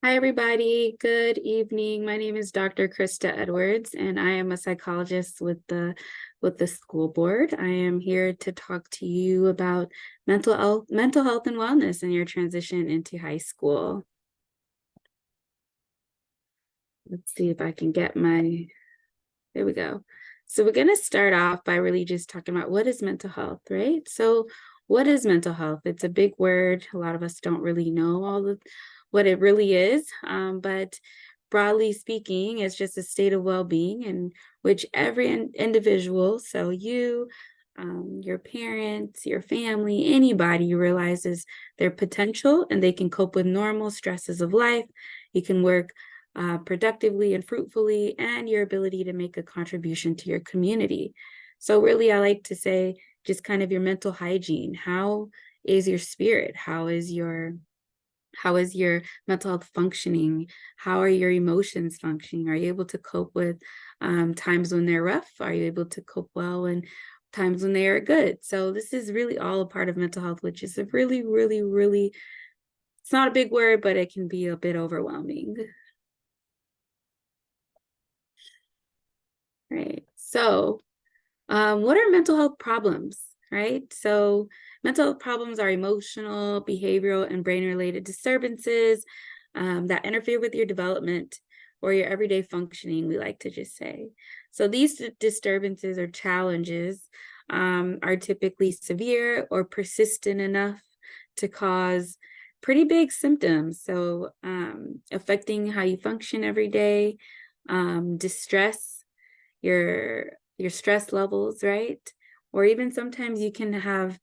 Hi, everybody. Good evening. My name is Dr. Krista Edwards, and I am a psychologist with the school board. I am here to talk to you about mental health and wellness in your transition into high school. Let's see if I can get there we go. So we're going to start off by really just talking about what is mental health, right? So what is mental health? It's a big word. A lot of us don't really know what it really is, but broadly speaking, it's just a state of well-being in which every individual, so you, your parents, your family, anybody realizes their potential and they can cope with normal stresses of life. You can work productively and fruitfully, and your ability to make a contribution to your community. So really, I like to say just kind of your mental hygiene. How is your spirit? How is your mental health functioning? How are your emotions functioning? Are you able to cope with times when they're rough? Are you able to cope well when times when they are good? So this is really all a part of mental health, which is a really, really, really, it's not a big word, but it can be a bit overwhelming. Right. So what are mental health problems, right? So mental health problems are emotional, behavioral, and brain-related disturbances that interfere with your development or your everyday functioning, we like to just say. So these disturbances or challenges are typically severe or persistent enough to cause pretty big symptoms. So affecting how you function every day, distress, your stress levels, right? Or even sometimes you can have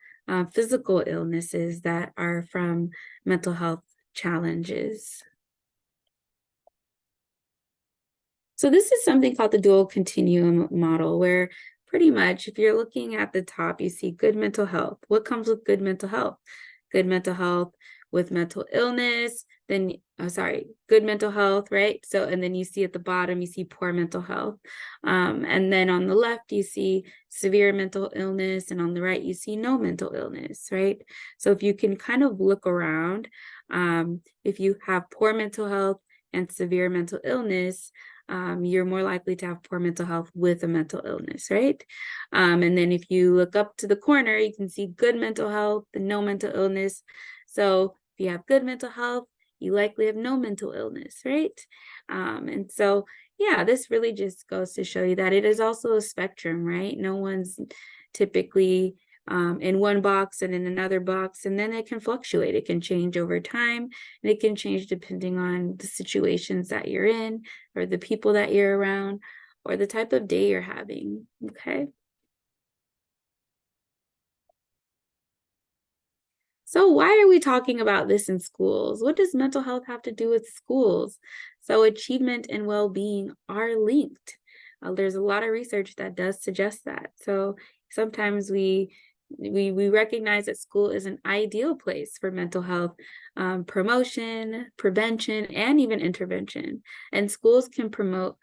physical illnesses that are from mental health challenges. So this is something called the dual continuum model, where pretty much if you're looking at the top, you see good mental health. What comes with good mental health? Good mental health with mental illness, then, good mental health, right? So, and then you see at the bottom, you see poor mental health. And then on the left, you see severe mental illness, and on the right, you see no mental illness, right? So if you can kind of look around, if you have poor mental health and severe mental illness, you're more likely to have poor mental health with a mental illness, right? And then if you look up to the corner, you can see good mental health and no mental illness. So if you have good mental health, you likely have no mental illness, right? And so, yeah, this really just goes to show you that it is also a spectrum, right? No one's typically in one box and in another box, and then it can fluctuate. It can change over time, and it can change depending on the situations that you're in, or the people that you're around, or the type of day you're having, okay? So why are we talking about this in schools? What does mental health have to do with schools? So achievement and well-being are linked. There's a lot of research that does suggest that. So sometimes we recognize that school is an ideal place for mental health promotion, prevention, and even intervention. And schools can promote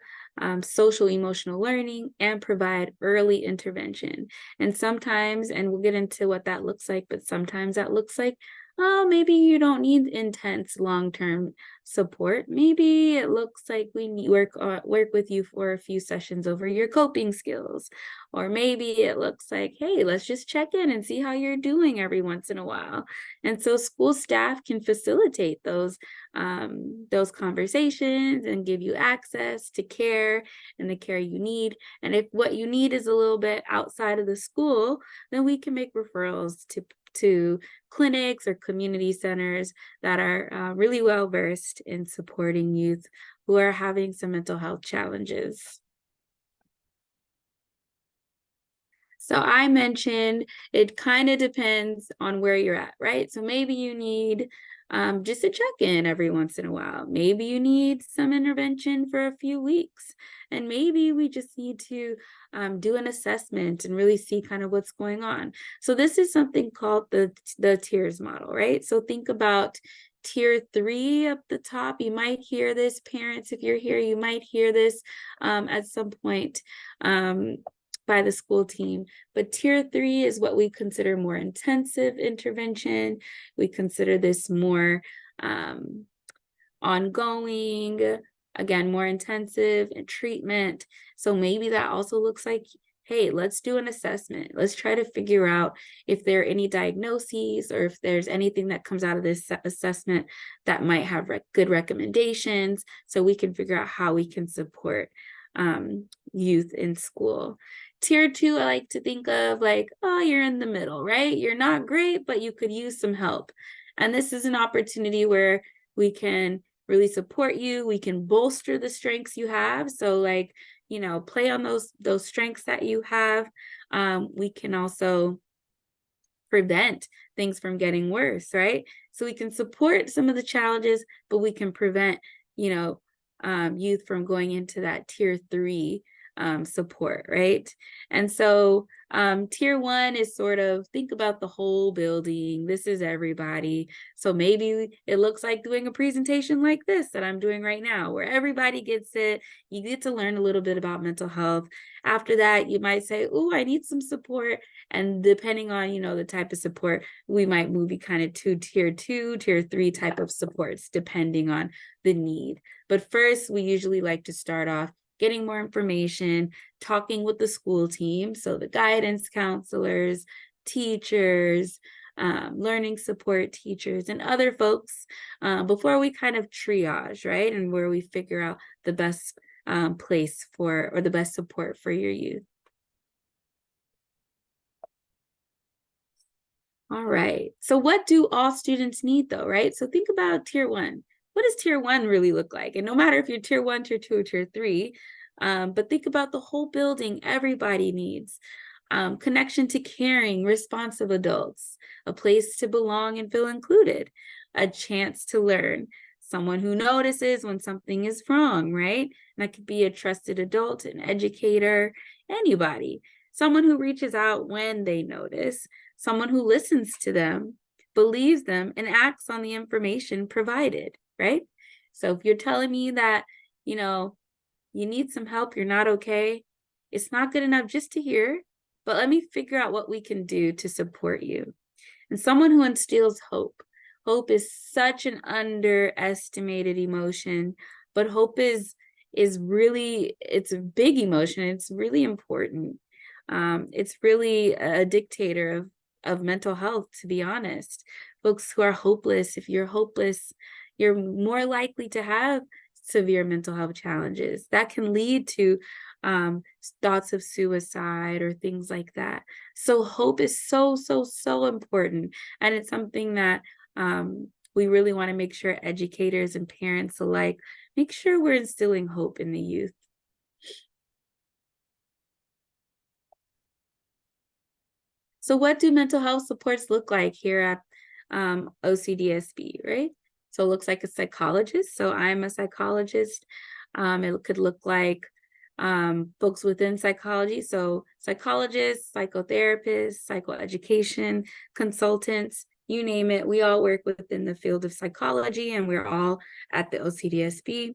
social emotional learning and provide early intervention. And sometimes, and we'll get into what that looks like, but sometimes that looks like, oh, maybe you don't need intense long-term support. Maybe it looks like we work with you for a few sessions over your coping skills. Or maybe it looks like, hey, let's just check in and see how you're doing every once in a while. And so school staff can facilitate those conversations and give you access to care and the care you need. And if what you need is a little bit outside of the school, then we can make referrals to clinics or community centers that are really well versed in supporting youth who are having some mental health challenges. So I mentioned it kind of depends on where you're at, right? So maybe you need just a check-in every once in a while. Maybe you need some intervention for a few weeks. And maybe we just need to do an assessment and really see kind of what's going on. So this is something called the tiers model, right? So think about tier 3 up the top. You might hear this, parents, if you're here, you might hear this at some point by the school team. But tier 3 is what we consider more intensive intervention. We consider this more ongoing, again, more intensive and treatment. So maybe that also looks like, hey, let's do an assessment. Let's try to figure out if there are any diagnoses or if there's anything that comes out of this assessment that might have good recommendations, so we can figure out how we can support youth in school. Tier 2, I like to think of like, oh, you're in the middle, right? You're not great, but you could use some help. And this is an opportunity where we can really support you. We can bolster the strengths you have. So like, you know, play on those strengths that you have. We can also prevent things from getting worse, right? So we can support some of the challenges, but we can prevent, you know, youth from going into that tier 3 support, right? And so tier 1 is sort of, think about the whole building. This is everybody. So maybe it looks like doing a presentation like this that I'm doing right now, where everybody gets it. You get to learn a little bit about mental health. After that, you might say, oh, I need some support. And depending on, you know, the type of support, we might move you kind of to tier 2, tier 3 type of supports, depending on the need. But first, we usually like to start off getting more information, talking with the school team, so the guidance counselors, teachers, learning support teachers, and other folks before we kind of triage, right? And where we figure out the best place for, or the best support for your youth. All right, so what do all students need though, right? So think about tier 1. What does tier 1 really look like? And no matter if you're tier 1, tier 2, or tier 3, but think about the whole building. Everybody needs connection to caring, responsive adults, a place to belong and feel included, a chance to learn, someone who notices when something is wrong, right? And that could be a trusted adult, an educator, anybody, someone who reaches out when they notice, someone who listens to them, believes them, and acts on the information provided, right? So if you're telling me that, you know, you need some help, you're not okay, it's not good enough just to hear, but let me figure out what we can do to support you. And someone who instills hope. Hope is such an underestimated emotion, but hope is really, it's a big emotion. It's really important. It's really a dictator of mental health, to be honest. Folks who are hopeless, if you're hopeless, you're more likely to have severe mental health challenges that can lead to thoughts of suicide or things like that. So hope is so, so, so important. And it's something that we really want to make sure educators and parents alike, make sure we're instilling hope in the youth. So what do mental health supports look like here at OCDSB, right? So it looks like a psychologist. So I'm a psychologist. It could look like folks within psychology. So psychologists, psychotherapists, psychoeducation consultants, you name it. We all work within the field of psychology, and we're all at the OCDSB.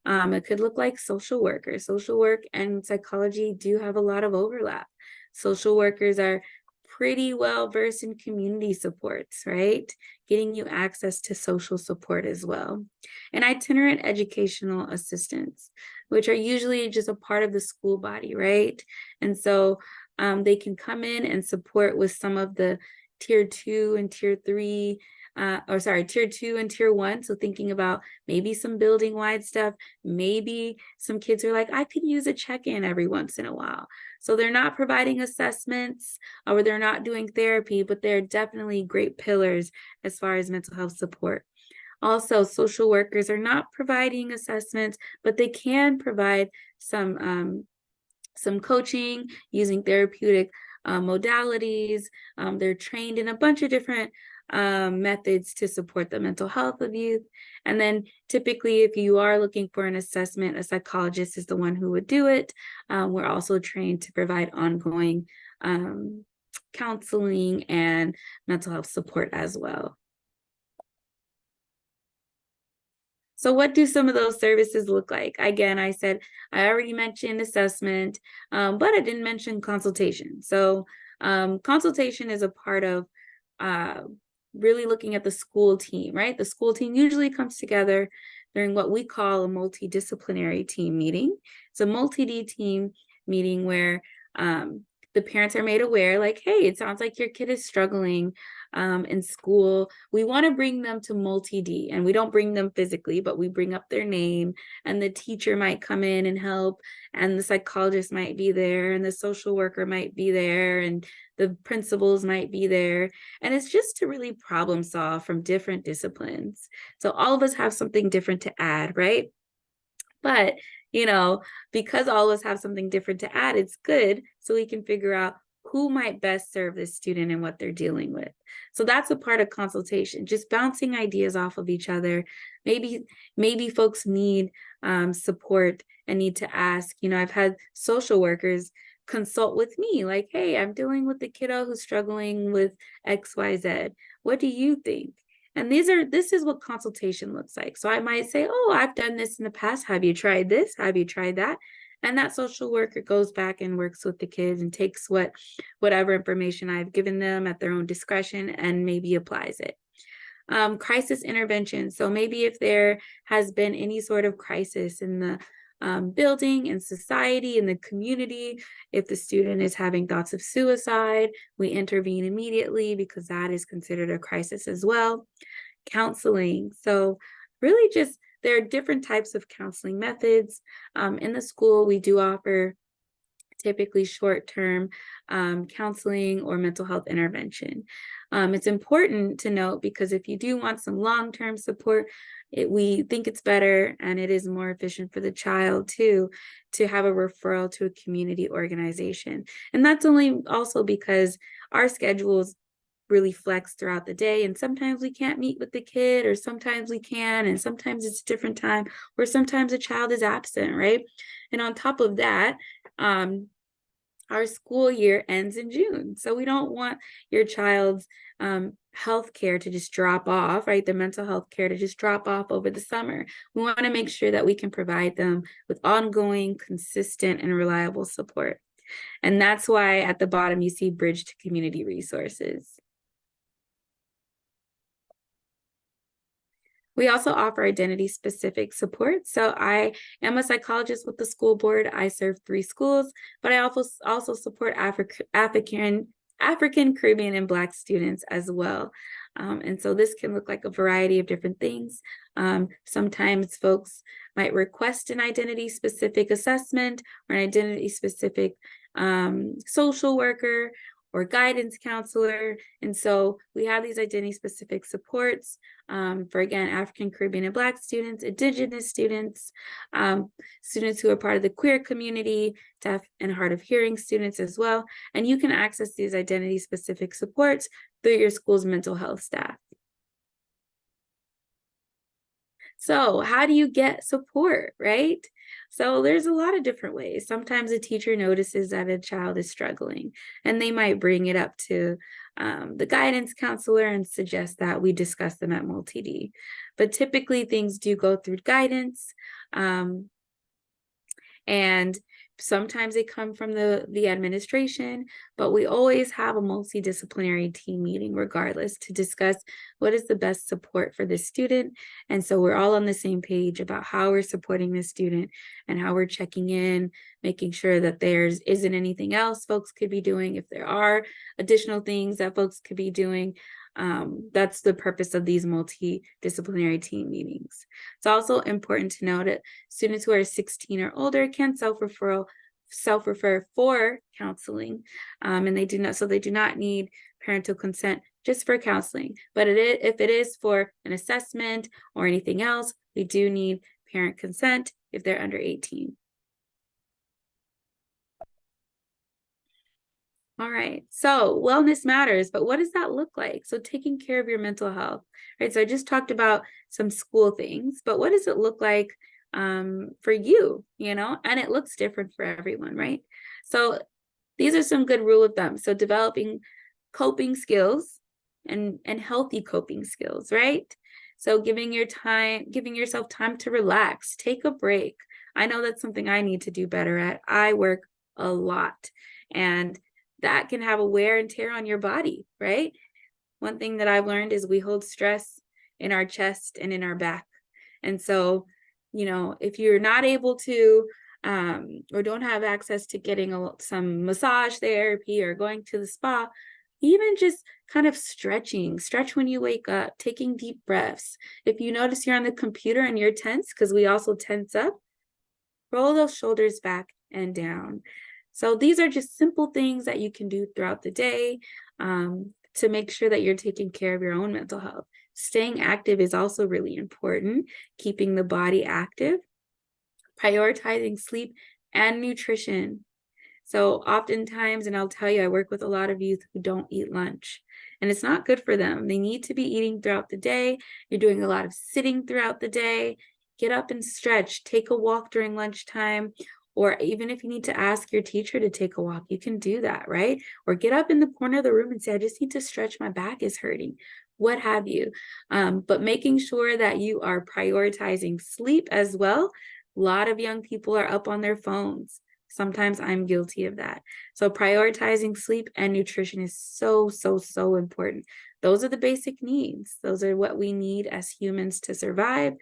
It could look like social workers. Social work and psychology do have a lot of overlap. Social workers are pretty well versed in community supports, right? Getting you access to social support as well. And itinerant educational assistants, which are usually just a part of the school body, right? And so they can come in and support with some of the tier 2 and tier 3, tier 2 and tier 1. So thinking about maybe some building wide stuff, maybe some kids are like, I could use a check-in every once in a while. So they're not providing assessments or they're not doing therapy, but they're definitely great pillars as far as mental health support. Also, social workers are not providing assessments, but they can provide some coaching using therapeutic modalities. They're trained in a bunch of different methods to support the mental health of youth. And then typically, if you are looking for an assessment, a psychologist is the one who would do it. We're also trained to provide ongoing counseling and mental health support as well. So what do some of those services look like? Again, I said, I already mentioned assessment, but I didn't mention consultation. So consultation is a part of really looking at the school team, right? The school team usually comes together during what we call a multidisciplinary team meeting. It's a multi-D team meeting where the parents are made aware, like, hey, it sounds like your kid is struggling in school. We want to bring them to multi-D, and we don't bring them physically, but we bring up their name, and the teacher might come in and help, and the psychologist might be there, and the social worker might be there, and the principals might be there. And it's just to really problem solve from different disciplines. So all of us have something different to add, right? But, because all of us have something different to add, it's good so we can figure out who might best serve this student and what they're dealing with. So that's a part of consultation, just bouncing ideas off of each other. Maybe folks need support and need to ask. I've had social workers consult with me, like, hey, I'm dealing with the kiddo who's struggling with XYZ. What do you think? And this is what consultation looks like. So I might say, oh, I've done this in the past. Have you tried this? Have you tried that? And that social worker goes back and works with the kids and takes whatever information I've given them at their own discretion and maybe applies it. Crisis intervention. So maybe if there has been any sort of crisis in the building, in society, in the community, if the student is having thoughts of suicide, we intervene immediately because that is considered a crisis as well. Counseling. So really just there are different types of counseling methods. In the school, we do offer typically short-term counseling or mental health intervention. It's important to note because if you do want some long-term support, we think it's better and it is more efficient for the child to have a referral to a community organization. And that's also because our schedules really flex throughout the day, and sometimes we can't meet with the kid, or sometimes we can, and sometimes it's a different time, or sometimes a child is absent, right? And on top of that, our school year ends in June. So we don't want your child's health care to just drop off, right? The mental health care to just drop off over the summer. We want to make sure that we can provide them with ongoing, consistent, and reliable support. And that's why at the bottom you see Bridge to Community Resources. We also offer identity-specific support. So I am a psychologist with the school board. I serve 3 schools, but I also support African, Caribbean, and Black students as well. And so this can look like a variety of different things. Sometimes folks might request an identity-specific assessment or an identity-specific social worker or guidance counselor. And so we have these identity-specific supports for, again, African, Caribbean, and Black students, Indigenous students, students who are part of the queer community, deaf and hard of hearing students as well. And you can access these identity-specific supports through your school's mental health staff. So how do you get support, right? So there's a lot of different ways. Sometimes a teacher notices that a child is struggling and they might bring it up to the guidance counselor and suggest that we discuss them at multi-D. But typically things do go through guidance, and sometimes they come from the administration, but we always have a multidisciplinary team meeting regardless to discuss what is the best support for this student. And so we're all on the same page about how we're supporting this student and how we're checking in, making sure that there isn't anything else folks could be doing. If there are additional things that folks could be doing, that's the purpose of these multidisciplinary team meetings. It's also important to note that students who are 16 or older can self-refer for counseling, and they do not need parental consent just for counseling. But if it is for an assessment or anything else, we do need parent consent if they're under 18. All right, so wellness matters, but what does that look like? So taking care of your mental health, right? So I just talked about some school things, but what does it look like for you, And it looks different for everyone, right? So these are some good rule of thumb. So developing coping skills and healthy coping skills, right? So giving yourself time to relax, take a break. I know that's something I need to do better at. I work a lot, and that can have a wear and tear on your body, right? One thing that I've learned is we hold stress in our chest and in our back. And so, if you're not able to, or don't have access to getting some massage therapy or going to the spa, even just kind of stretch when you wake up, taking deep breaths. If you notice you're on the computer and you're tense, because we also tense up, roll those shoulders back and down. So these are just simple things that you can do throughout the day to make sure that you're taking care of your own mental health. Staying active is also really important, keeping the body active, prioritizing sleep and nutrition. So oftentimes, and I'll tell you, I work with a lot of youth who don't eat lunch, and it's not good for them. They need to be eating throughout the day. You're doing a lot of sitting throughout the day. Get up and stretch, take a walk during lunchtime, or even if you need to ask your teacher to take a walk, you can do that, right? Or get up in the corner of the room and say, I just need to stretch, my back is hurting, what have you. But making sure that you are prioritizing sleep as well. A lot of young people are up on their phones. Sometimes I'm guilty of that. So prioritizing sleep and nutrition is so, so, so important. Those are the basic needs. Those are what we need as humans to survive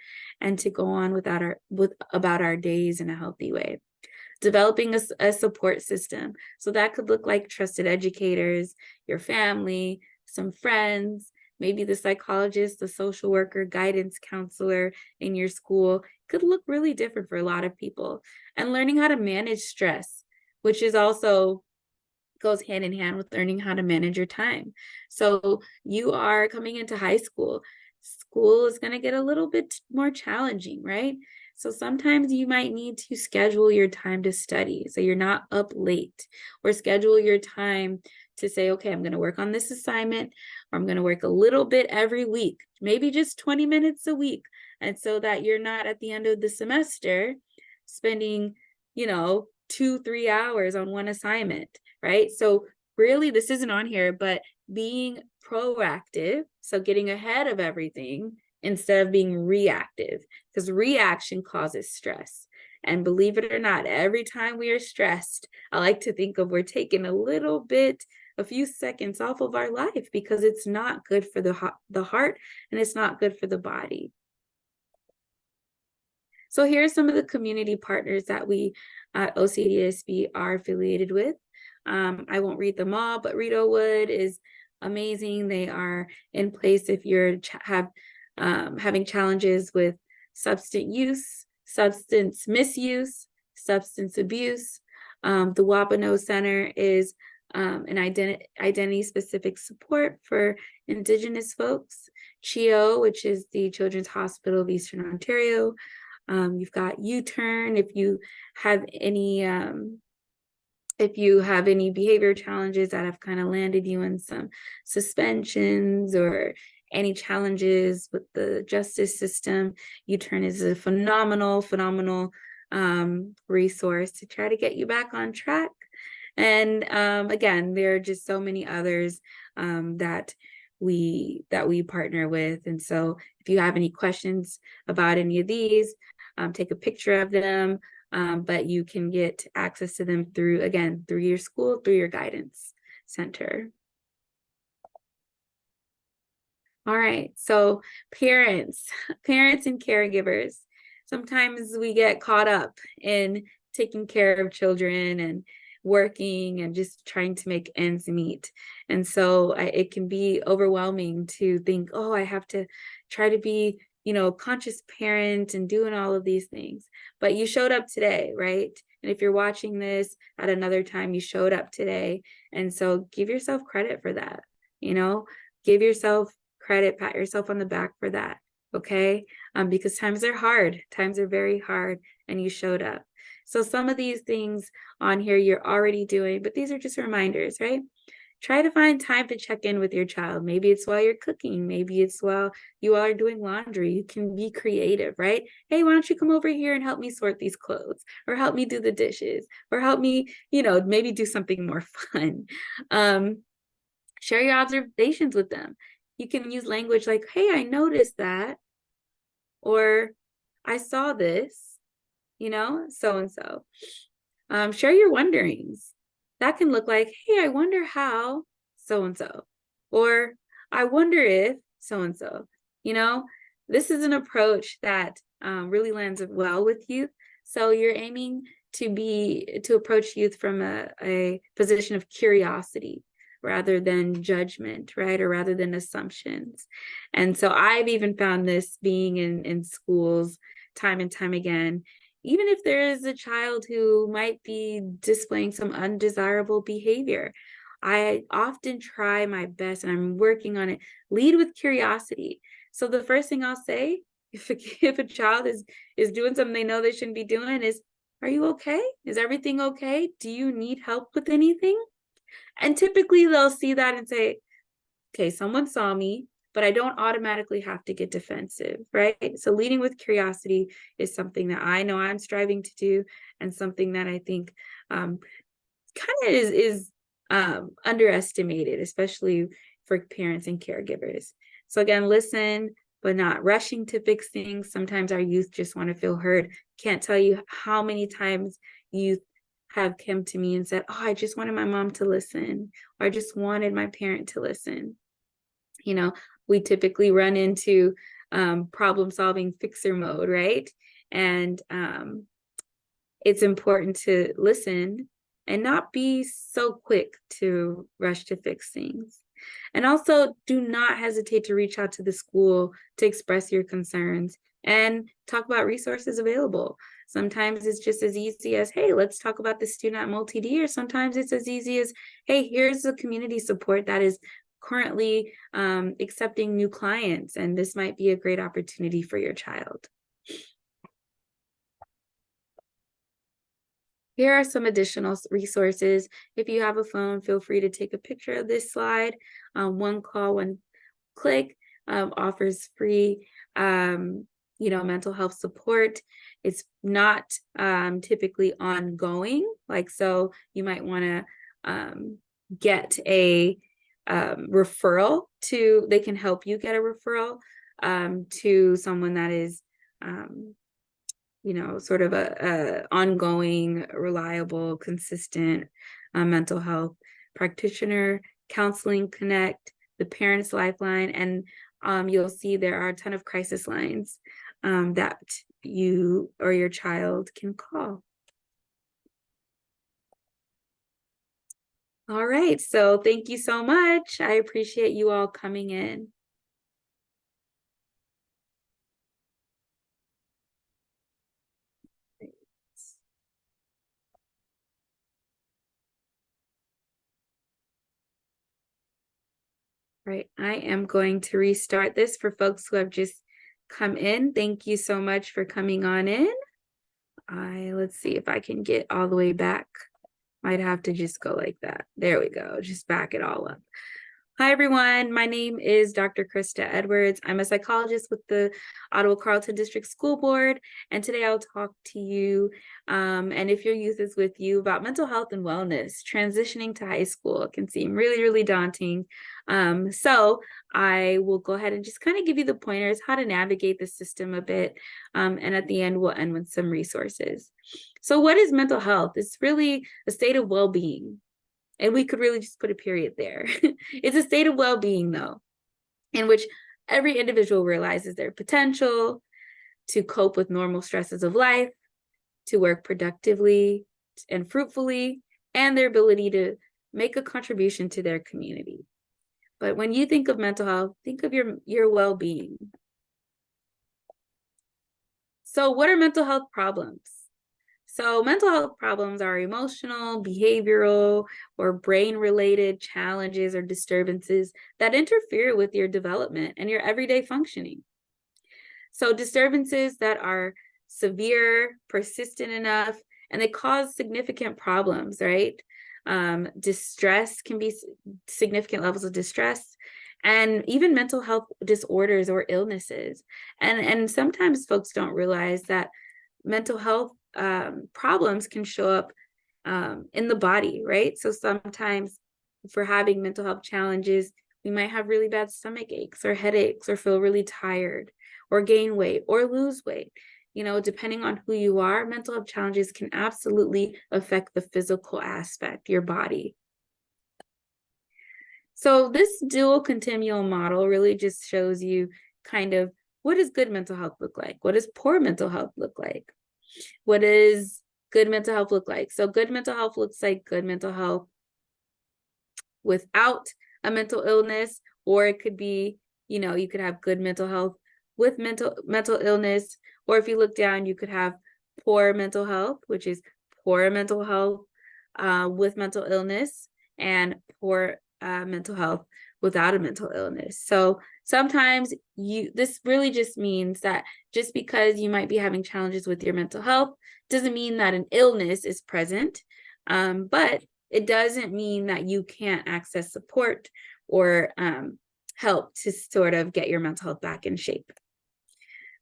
and to go on about our days in a healthy way. Developing a support system. So that could look like trusted educators, your family, some friends, maybe the psychologist, the social worker, guidance counselor in your school. Could look really different for a lot of people. And learning how to manage stress, which is also goes hand in hand with learning how to manage your time. So you are coming into high school. School is going to get a little bit more challenging, right? So sometimes you might need to schedule your time to study so you're not up late, or schedule your time to say, okay, I'm going to work on this assignment, or I'm going to work a little bit every week, maybe just 20 minutes a week. And so that you're not at the end of the semester spending, 2-3 hours on one assignment, right? So really, this isn't on here, but being proactive, so getting ahead of everything instead of being reactive, because reaction causes stress. And believe it or not, every time we are stressed, I like to think of we're taking a few seconds off of our life, because it's not good for the heart and it's not good for the body. So here are some of the community partners that we at OCDSB are affiliated with. I won't read them all, but Rito Wood is amazing. They are in place if you're having challenges with substance use, substance misuse, substance abuse. The Wapano Center is an identity-specific support for Indigenous folks. CHEO, which is the Children's Hospital of Eastern Ontario. You've got U-Turn if you have any behavior challenges that have kind of landed you in some suspensions or any challenges with the justice system. U-Turn is a phenomenal resource to try to get you back on track. And again, there are just so many others that we partner with. And so if you have any questions about any of these, take a picture of them, but you can get access to them through your school, through your guidance center. All right, so parents and caregivers. Sometimes we get caught up in taking care of children and working and just trying to make ends meet. And so it can be overwhelming to think, oh, I have to try to be, a conscious parent and doing all of these things. But you showed up today, right? And if you're watching this at another time, you showed up today. And so give yourself credit for that, give yourself credit, pat yourself on the back for that, okay? Because times are hard, times are very hard, and you showed up. So some of these things on here you're already doing, but these are just reminders, right? Try to find time to check in with your child. Maybe it's while you're cooking. Maybe it's while you are doing laundry. You can be creative, right? Hey, why don't you come over here and help me sort these clothes, or help me do the dishes, or help me, maybe do something more fun. Share your observations with them. You can use language like, hey, I noticed that, or I saw this, so-and-so. Share your wonderings. That can look like, hey, I wonder how so-and-so, or I wonder if so-and-so, this is an approach that really lands well with youth. So you're aiming to approach youth from a position of curiosity rather than judgment, right? Or rather than assumptions. And so I've even found this being in schools time and time again. Even if there is a child who might be displaying some undesirable behavior, I often try my best, and I'm working on it, lead with curiosity. So the first thing I'll say, if a child is doing something they know they shouldn't be doing, is, are you okay? Is everything okay? Do you need help with anything? And typically they'll see that and say, okay, someone saw me, but I don't automatically have to get defensive, right? So leading with curiosity is something that I know I'm striving to do, and something that I think kind of is underestimated, especially for parents and caregivers. So again, listen, but not rushing to fix things. Sometimes our youth just want to feel heard. Can't tell you how many times youth have come to me and said, oh, I just wanted my mom to listen, or I just wanted my parent to listen. You know, we typically run into problem solving fixer mode, right? And it's important to listen and not be so quick to rush to fix things. And also, do not hesitate to reach out to the school to express your concerns and talk about resources available. Sometimes it's just as easy as, hey, let's talk about the student at multi-D, or sometimes it's as easy as, hey, here's the community support that is currently accepting new clients, and this might be a great opportunity for your child. Here are some additional resources. If you have a phone, feel free to take a picture of this slide. One Call, One Click offers free, mental health support. It's not typically ongoing. So you might want to get a referral they can help you get a referral to someone that is sort of a ongoing, reliable, consistent mental health practitioner. Counseling Connect, the Parents Lifeline, and you'll see there are a ton of crisis lines that you or your child can call. All right, so thank you so much. I appreciate you all coming in. Right, I am going to restart this for folks who have just come in. Thank you so much for coming on in. Let's see if I can get all the way back. Might have to just go like that. There we go, just back it all up. Hi, everyone. My name is Dr. Krista Edwards. I'm a psychologist with the Ottawa-Carleton District School Board, and today I'll talk to you, and if your youth is with you, about mental health and wellness. Transitioning to high school, it can seem really, really daunting. So I will go ahead and just kind of give you the pointers, how to navigate the system a bit, and at the end, we'll end with some resources. So what is mental health? It's really a state of well-being. And we could really just put a period there. It's a state of well-being, though, in which every individual realizes their potential to cope with normal stresses of life, to work productively and fruitfully, and their ability to make a contribution to their community. But when you think of mental health, think of your well-being. So what are mental health problems? So mental health problems are emotional, behavioral, or brain-related challenges or disturbances that interfere with your development and your everyday functioning. So disturbances that are severe, persistent enough, and they cause significant problems, right? Distress can be significant levels of distress, and even mental health disorders or illnesses. And sometimes folks don't realize that mental health problems can show up in the body, right? So sometimes if we're having mental health challenges, we might have really bad stomach aches or headaches, or feel really tired, or gain weight or lose weight. Depending on who you are, mental health challenges can absolutely affect the physical aspect, your body. So this dual continuum model really just shows you kind of what does good mental health look like? What does poor mental health look like? What does good mental health look like? So good mental health looks like good mental health without a mental illness, or it could be, you could have good mental health with mental illness, or if you look down, you could have poor mental health, which is poor mental health with mental illness, and poor mental health without a mental illness. So sometimes this really just means that just because you might be having challenges with your mental health doesn't mean that an illness is present, but it doesn't mean that you can't access support or help to sort of get your mental health back in shape.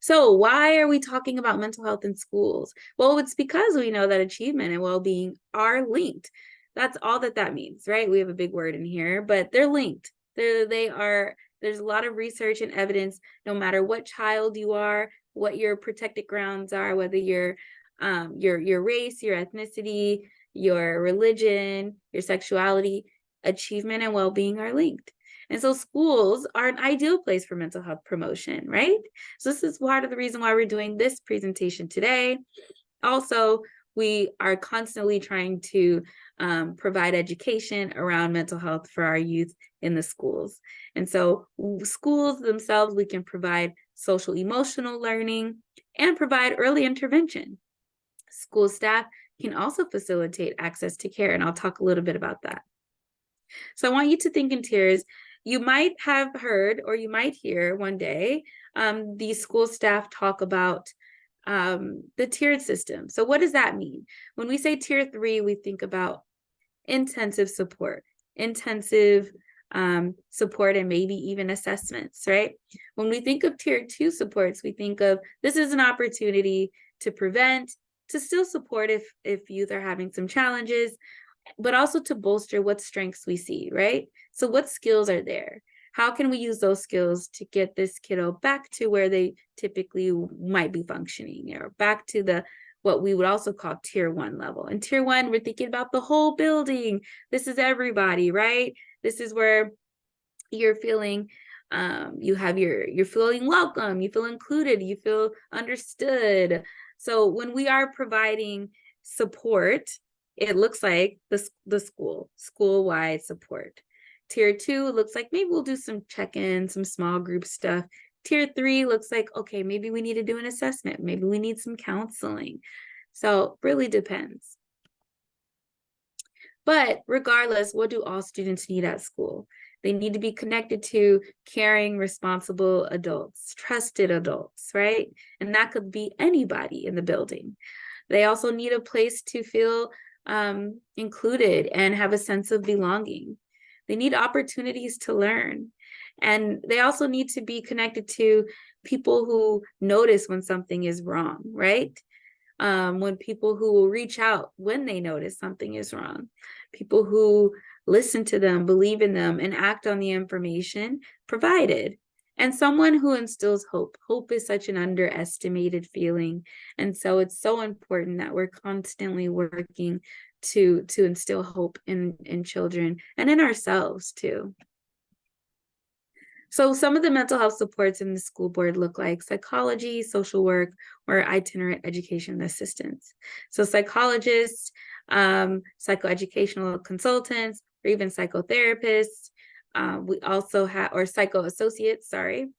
So why are we talking about mental health in schools? Well, it's because we know that achievement and well-being are linked. That's all that means, right? We have a big word in here, but they're linked. There's a lot of research and evidence, no matter what child you are, what your protected grounds are, whether your race, your ethnicity, your religion, your sexuality, achievement and well-being are linked. And so schools are an ideal place for mental health promotion, right? So this is part of the reason why we're doing this presentation today. Also, we are constantly trying to provide education around mental health for our youth in the schools. And so schools themselves, we can provide social emotional learning and provide early intervention. School staff can also facilitate access to care, and I'll talk a little bit about that. So I want you to think in tiers. You might have heard, or you might hear one day, these school staff talk about the tiered system. So what does that mean? When we say tier 3, we think about intensive support, and maybe even assessments, right? When we think of tier 2 supports, we think of this is an opportunity to prevent, to still support if youth are having some challenges, but also to bolster what strengths we see, right? So what skills are there? How can we use those skills to get this kiddo back to where they typically might be functioning, or back to what we would also call tier 1 level. And tier 1, we're thinking about the whole building. This is everybody, right? This is where you're feeling you're feeling welcome, you feel included, you feel understood. So when we are providing support, it looks like the school-wide support. Tier 2 looks like maybe we'll do some check-in, some small group stuff. Tier 3 looks like, okay, maybe we need to do an assessment. Maybe we need some counseling. So really depends. But regardless, what do all students need at school? They need to be connected to caring, responsible adults, trusted adults, right? And that could be anybody in the building. They also need a place to feel included and have a sense of belonging. They need opportunities to learn. And they also need to be connected to people who notice when something is wrong, right? When people who will reach out when they notice something is wrong, people who listen to them, believe in them, and act on the information provided. And someone who instills hope. Hope is such an underestimated feeling. And so it's so important that we're constantly working to instill hope in children and in ourselves too. So some of the mental health supports in the school board look like psychology, social work, or itinerant education assistance. So psychologists, psychoeducational consultants, or even psychotherapists. We also have, or psychoassociates, sorry.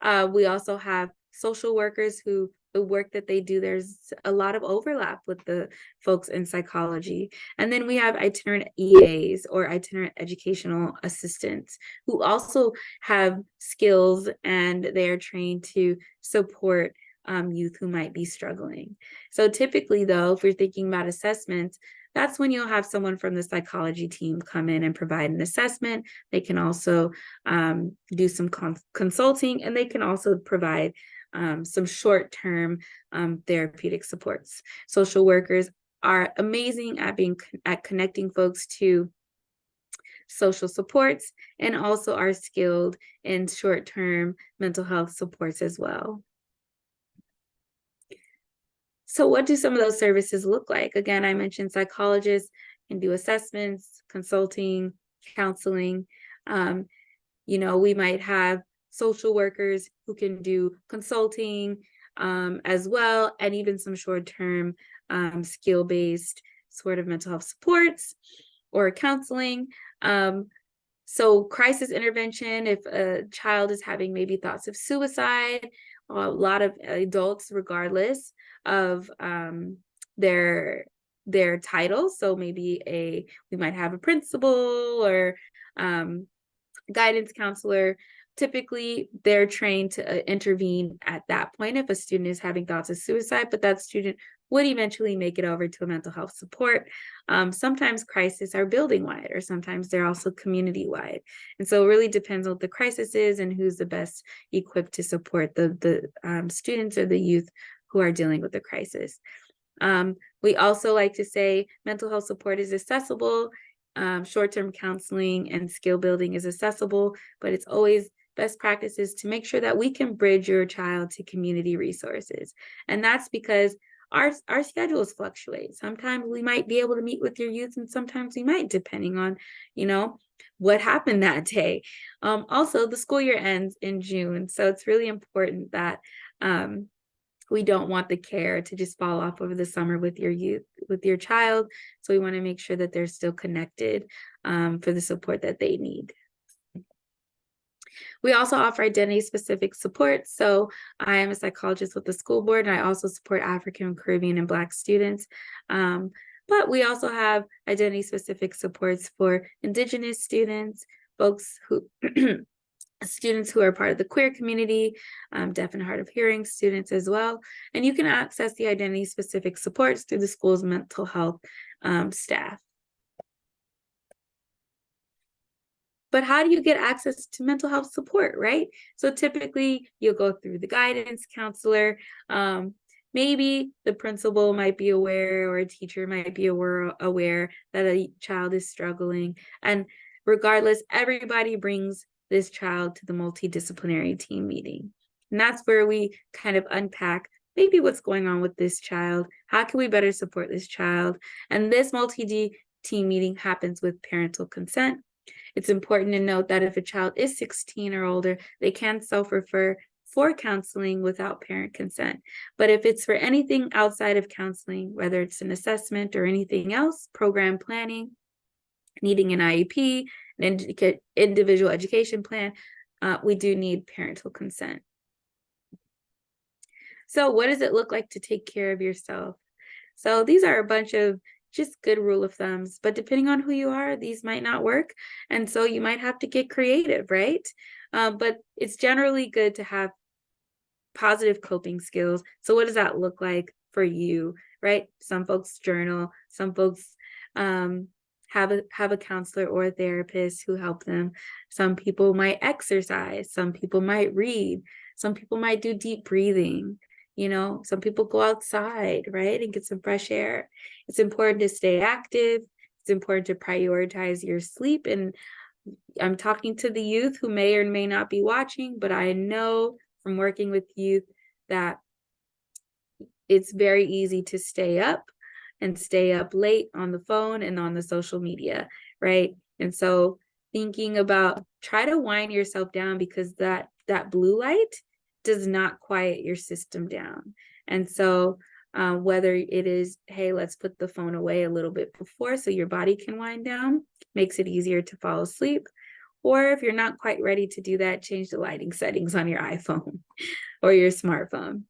We also have social workers who, the work that they do, there's a lot of overlap with the folks in psychology. And then we have itinerant EAs, or itinerant educational assistants, who also have skills and they are trained to support youth who might be struggling. So typically though, if we're thinking about assessments, that's when you'll have someone from the psychology team come in and provide an assessment. They can also do some consulting, and they can also provide some short-term therapeutic supports. Social workers are amazing at connecting folks to social supports, and also are skilled in short-term mental health supports as well. So what do some of those services look like? Again, I mentioned psychologists can do assessments, consulting, counseling. We might have social workers who can do consulting as well, and even some short-term skill-based sort of mental health supports or counseling. So crisis intervention, if a child is having maybe thoughts of suicide, a lot of adults, regardless of their title. So maybe we might have a principal or guidance counselor. Typically, they're trained to intervene at that point if a student is having thoughts of suicide, but that student would eventually make it over to a mental health support. Sometimes crises are building wide, or sometimes they're also community wide. And so it really depends on what the crisis is and who's the best equipped to support the students or the youth who are dealing with the crisis. We also like to say mental health support is accessible. Short-term counseling and skill building is accessible, but it's always best practices to make sure that we can bridge your child to community resources. And that's because our schedules fluctuate. Sometimes we might be able to meet with your youth, and sometimes we might, depending on, what happened that day. Also, the school year ends in June, so it's really important that we don't want the care to just fall off over the summer with your youth, with your child. So we want to make sure that they're still connected for the support that they need. We also offer identity-specific support. So I am a psychologist with the school board, and I also support African, Caribbean, and Black students. But we also have identity-specific supports for Indigenous students, folks who students who are part of the queer community, deaf and hard of hearing students as well. And you can access the identity-specific supports through the school's mental health staff. But how do you get access to mental health support, right? So typically you'll go through the guidance counselor. Maybe the principal might be aware, or a teacher might be aware that a child is struggling. And regardless, everybody brings this child to the multidisciplinary team meeting. And that's where we kind of unpack maybe what's going on with this child. How can we better support this child? And this multi-team meeting happens with parental consent. It's important to note that if a child is 16 or older, they can self-refer for counseling without parent consent. But if it's for anything outside of counseling, whether it's an assessment or anything else, program planning, needing an IEP, an individual education plan, we do need parental consent. So what does it look like to take care of yourself? So these are a bunch of just good rule of thumbs, but depending on who you are, these might not work. And so you might have to get creative, right? But it's generally good to have positive coping skills. So what does that look like for you, right? Some folks journal, some folks have a counselor or a therapist who help them. Some people might exercise, some people might read, some people might do deep breathing. Some people go outside, right, and get some fresh air. It's important to stay active. It's important to prioritize your sleep. And I'm talking to the youth who may or may not be watching, but I know from working with youth that it's very easy to stay up late on the phone and on the social media, right? And so thinking about, try to wind yourself down, because that blue light does not quiet your system down. And so whether it is, hey, let's put the phone away a little bit before so your body can wind down, makes it easier to fall asleep. Or if you're not quite ready to do that, change the lighting settings on your iPhone or your smartphone.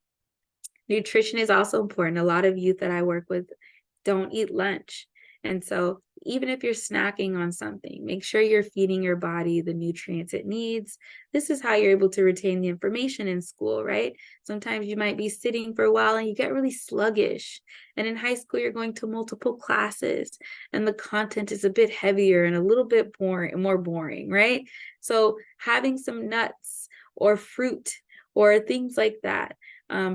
Nutrition is also important. A lot of youth that I work with don't eat lunch. And so even if you're snacking on something, make sure you're feeding your body the nutrients it needs. This is how you're able to retain the information in school, right? Sometimes you might be sitting for a while and you get really sluggish. And in high school, you're going to multiple classes and the content is a bit heavier and a little bit more boring, right? So having some nuts or fruit or things like that,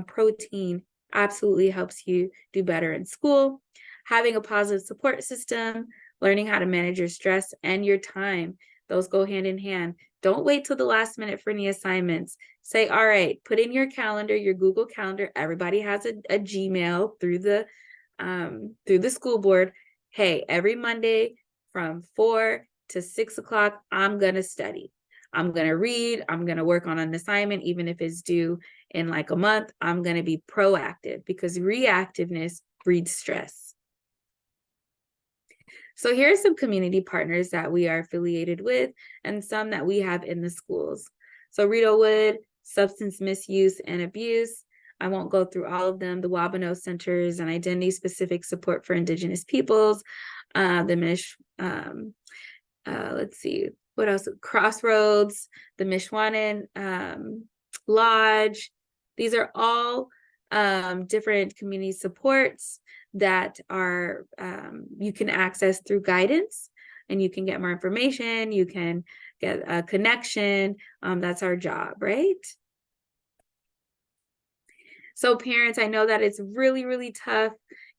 protein, absolutely helps you do better in school. Having a positive support system, learning how to manage your stress and your time, those go hand in hand. Don't wait till the last minute for any assignments. Say, all right, put in your calendar, your Google Calendar. Everybody has a Gmail through the school board. Hey, every Monday from 4 to 6 o'clock, I'm gonna study. I'm going to read, I'm going to work on an assignment, even if it's due in like a month. I'm going to be proactive, because reactiveness breeds stress. So here are some community partners that we are affiliated with and some that we have in the schools. So Rideau Wood, substance misuse and abuse. I won't go through all of them. The Wabano Centers and Identity Specific Support for Indigenous Peoples, let's see, what else? Crossroads, the Mishwanan Lodge. These are all different community supports that are you can access through guidance, and you can get more information, you can get a connection. That's our job, right? So parents, I know that it's really, really tough.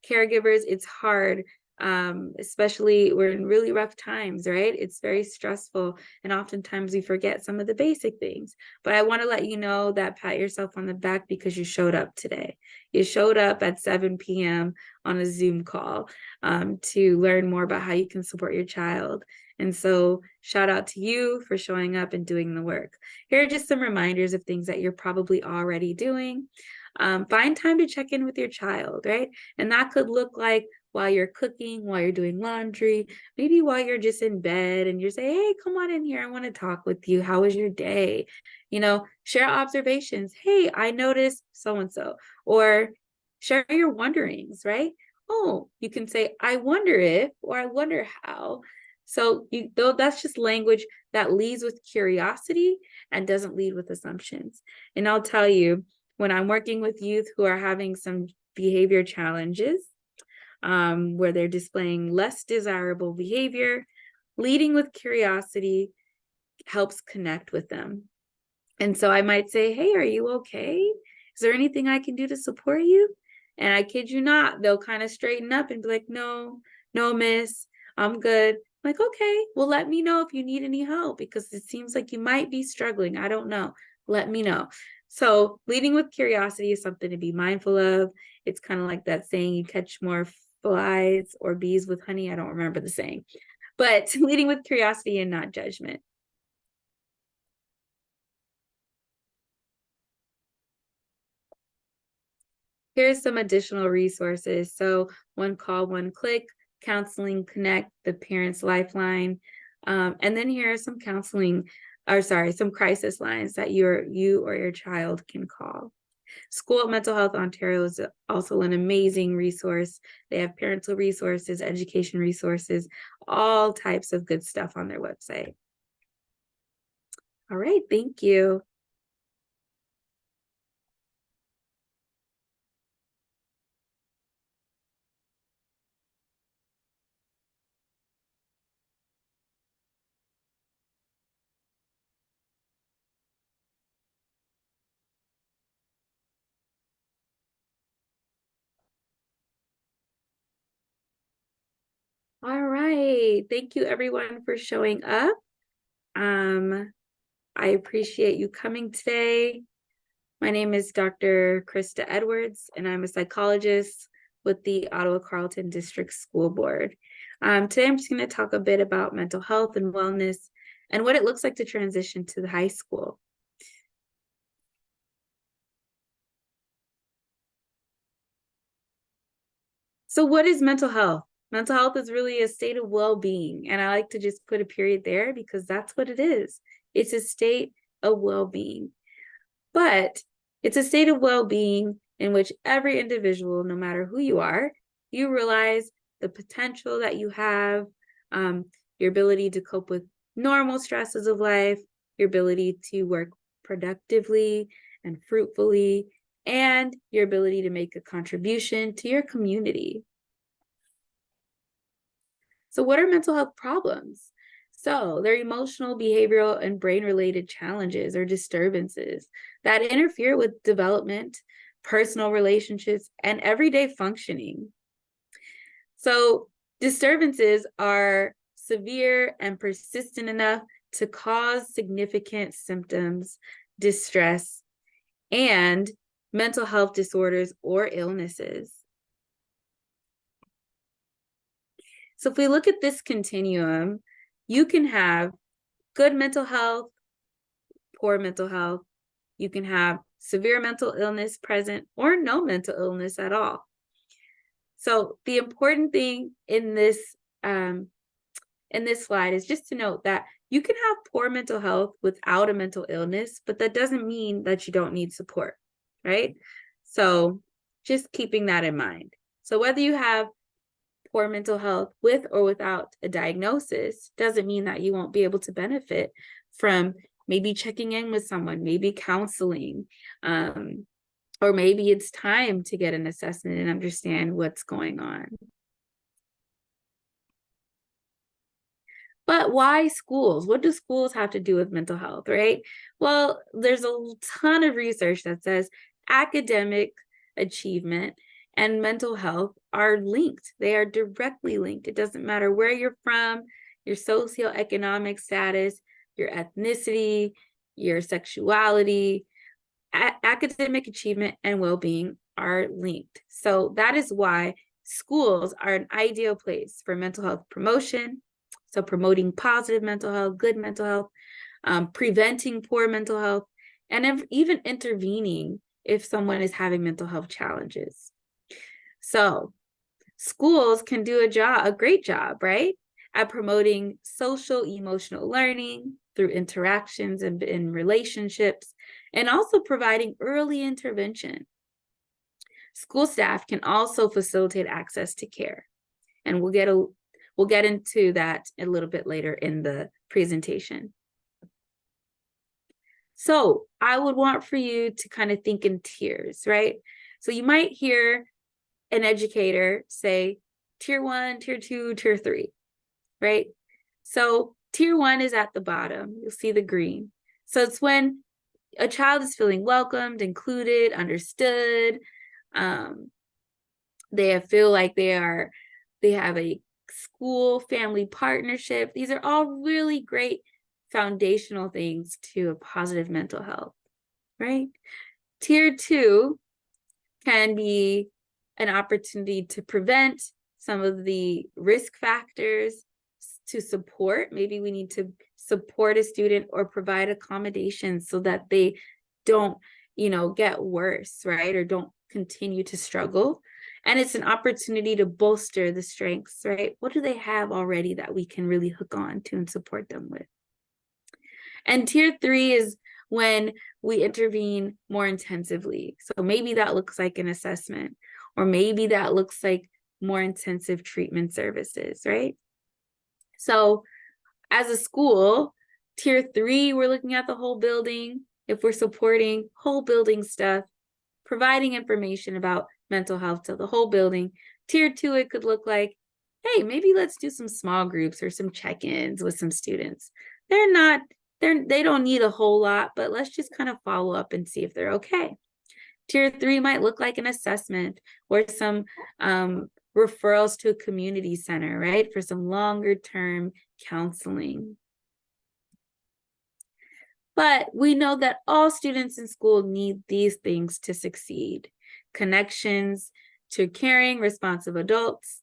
Caregivers, it's hard, especially we're in really rough times, right? It's very stressful, and oftentimes we forget some of the basic things. But I want to let you know that, pat yourself on the back, because you showed up today. You showed up at 7 p.m. on a Zoom call to learn more about how you can support your child. And so shout out to you for showing up and doing the work. Here are just some reminders of things that you're probably already doing. Find time to check in with your child, right? And that could look like while you're cooking, while you're doing laundry, maybe while you're just in bed and you're saying, hey, come on in here. I want to talk with you. How was your day? You know, share observations. Hey, I noticed so-and-so. Or share your wonderings, right? Oh, you can say, I wonder if, or I wonder how. So that's just language that leads with curiosity and doesn't lead with assumptions. And I'll tell you, when I'm working with youth who are having some behavior challenges, where they're displaying less desirable behavior, leading with curiosity helps connect with them. And so I might say, hey, are you okay? Is there anything I can do to support you? And I kid you not, they'll kind of straighten up and be like, no, miss, I'm good. I'm like, okay, well, let me know if you need any help, because it seems like you might be struggling. I don't know. Let me know. So leading with curiosity is something to be mindful of. It's kind of like that saying, you catch more flies or bees with honey. I don't remember the saying, but leading with curiosity and not judgment. Here's some additional resources. So One Call, One Click, Counseling Connect, the Parents Lifeline. And then here are some some crisis lines that you or your child can call. School of Mental Health Ontario is also an amazing resource. They have parental resources, education resources, all types of good stuff on their website. All right, thank you. All right, thank you everyone for showing up. I appreciate you coming today. My name is Dr. Krista Edwards, and I'm a psychologist with the Ottawa-Carleton District School Board. Today, I'm just going to talk a bit about mental health and wellness and what it looks like to transition to the high school. So what is mental health? Mental health is really a state of well-being, and I like to just put a period there because that's what it is. It's a state of well-being. But it's a state of well-being in which every individual, no matter who you are, you realize the potential that you have, your ability to cope with normal stresses of life, your ability to work productively and fruitfully, and your ability to make a contribution to your community. So what are mental health problems? So they're emotional, behavioral, and brain-related challenges or disturbances that interfere with development, personal relationships, and everyday functioning. So disturbances are severe and persistent enough to cause significant symptoms, distress, and mental health disorders or illnesses. So if we look at this continuum, you can have good mental health poor mental health. You can have severe mental illness present or no mental illness at all. So the important thing in this slide is just to note that you can have poor mental health without a mental illness, but that doesn't mean that you don't need support, right? So just keeping that in mind. So whether you have poor mental health with or without a diagnosis doesn't mean that you won't be able to benefit from maybe checking in with someone, maybe counseling, or maybe it's time to get an assessment and understand what's going on. But why schools? What do schools have to do with mental health, right? Well, there's a ton of research that says academic achievement and mental health are linked. They are directly linked. It doesn't matter where you're from, your socioeconomic status, your ethnicity, your sexuality, academic achievement and well-being are linked. So that is why schools are an ideal place for mental health promotion. So promoting positive mental health, good mental health, preventing poor mental health, and even intervening if someone is having mental health challenges. So schools can do a great job, right, at promoting social emotional learning through interactions and in relationships, and also providing early intervention. School staff can also facilitate access to care, and we'll get into that a little bit later in the presentation. So I would want for you to kind of think in tiers, right? So you might hear an educator say tier 1, tier 2, tier 3, right? So tier 1 is at the bottom. You'll see the green. So it's when a child is feeling welcomed, included, understood. They feel like they have a school family partnership. These are all really great foundational things to a positive mental health, right? Tier 2 can be an opportunity to prevent some of the risk factors, to support. Maybe we need to support a student or provide accommodations so that they don't, get worse, right? Or don't continue to struggle. And it's an opportunity to bolster the strengths, right? What do they have already that we can really hook on to and support them with? And tier 3 is when we intervene more intensively. So maybe that looks like an assessment, or maybe that looks like more intensive treatment services, right? So as a school, tier 3, we're looking at the whole building. If we're supporting whole building stuff, providing information about mental health to the whole building. Tier 2, it could look like, hey, maybe let's do some small groups or some check-ins with some students. They don't need a whole lot, but let's just kind of follow up and see if they're okay. Tier 3 might look like an assessment or some referrals to a community center, right, for some longer term counseling. But we know that all students in school need these things to succeed: connections to caring, responsive adults,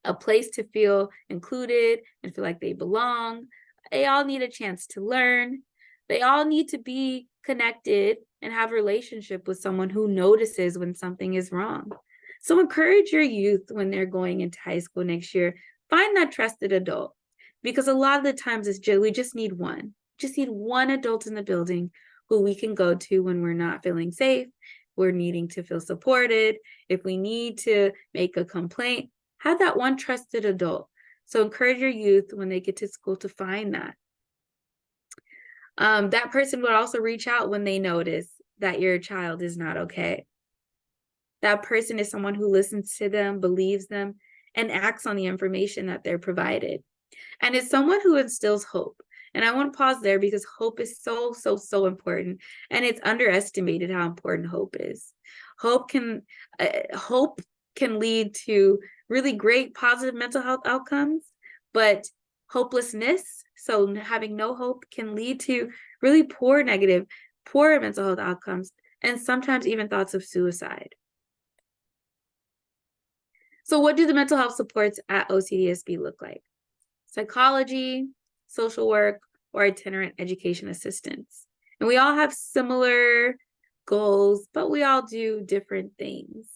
a place to feel included and feel like they belong. They all need a chance to learn. They all need to be connected and have a relationship with someone who notices when something is wrong. So encourage your youth when they're going into high school next year. Find that trusted adult, because a lot of the times we just need one. Just need one adult in the building who we can go to when we're not feeling safe, we're needing to feel supported. If we need to make a complaint, have that one trusted adult. So encourage your youth when they get to school to find that. That person would also reach out when they notice that your child is not okay. That person is someone who listens to them, believes them, and acts on the information that they're provided. And it's someone who instills hope. And I want to pause there because hope is so, so, so important. And it's underestimated how important hope is. Hope can lead to really great positive mental health outcomes, but hopelessness, so having no hope, can lead to really poor mental health outcomes, and sometimes even thoughts of suicide. So what do the mental health supports at OCDSB look like? Psychology, social work, or itinerant education assistance. And we all have similar goals, but we all do different things.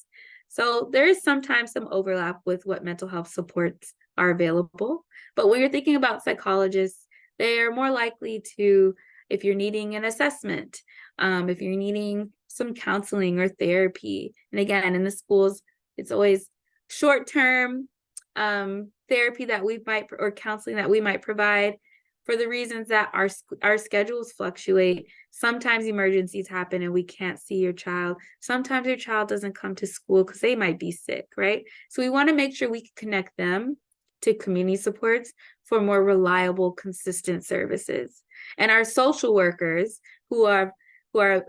So there is sometimes some overlap with what mental health supports are available. But when you're thinking about psychologists, they are more likely to, if you're needing an assessment, if you're needing some counseling or therapy. And again, in the schools, it's always short-term therapy that we might, or counseling that we might provide, for the reasons that our schedules fluctuate. Sometimes emergencies happen and we can't see your child. Sometimes your child doesn't come to school because they might be sick, right? So we want to make sure we can connect them to community supports for more reliable, consistent services. And our social workers who are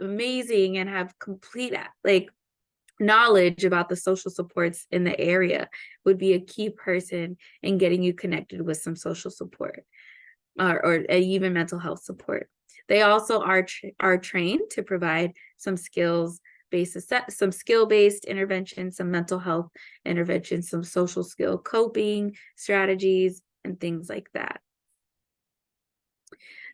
amazing and have complete knowledge about the social supports in the area would be a key person in getting you connected with some social support or even mental health support. They also are trained to provide some some skill-based interventions, some mental health interventions, some social skill coping strategies, and things like that.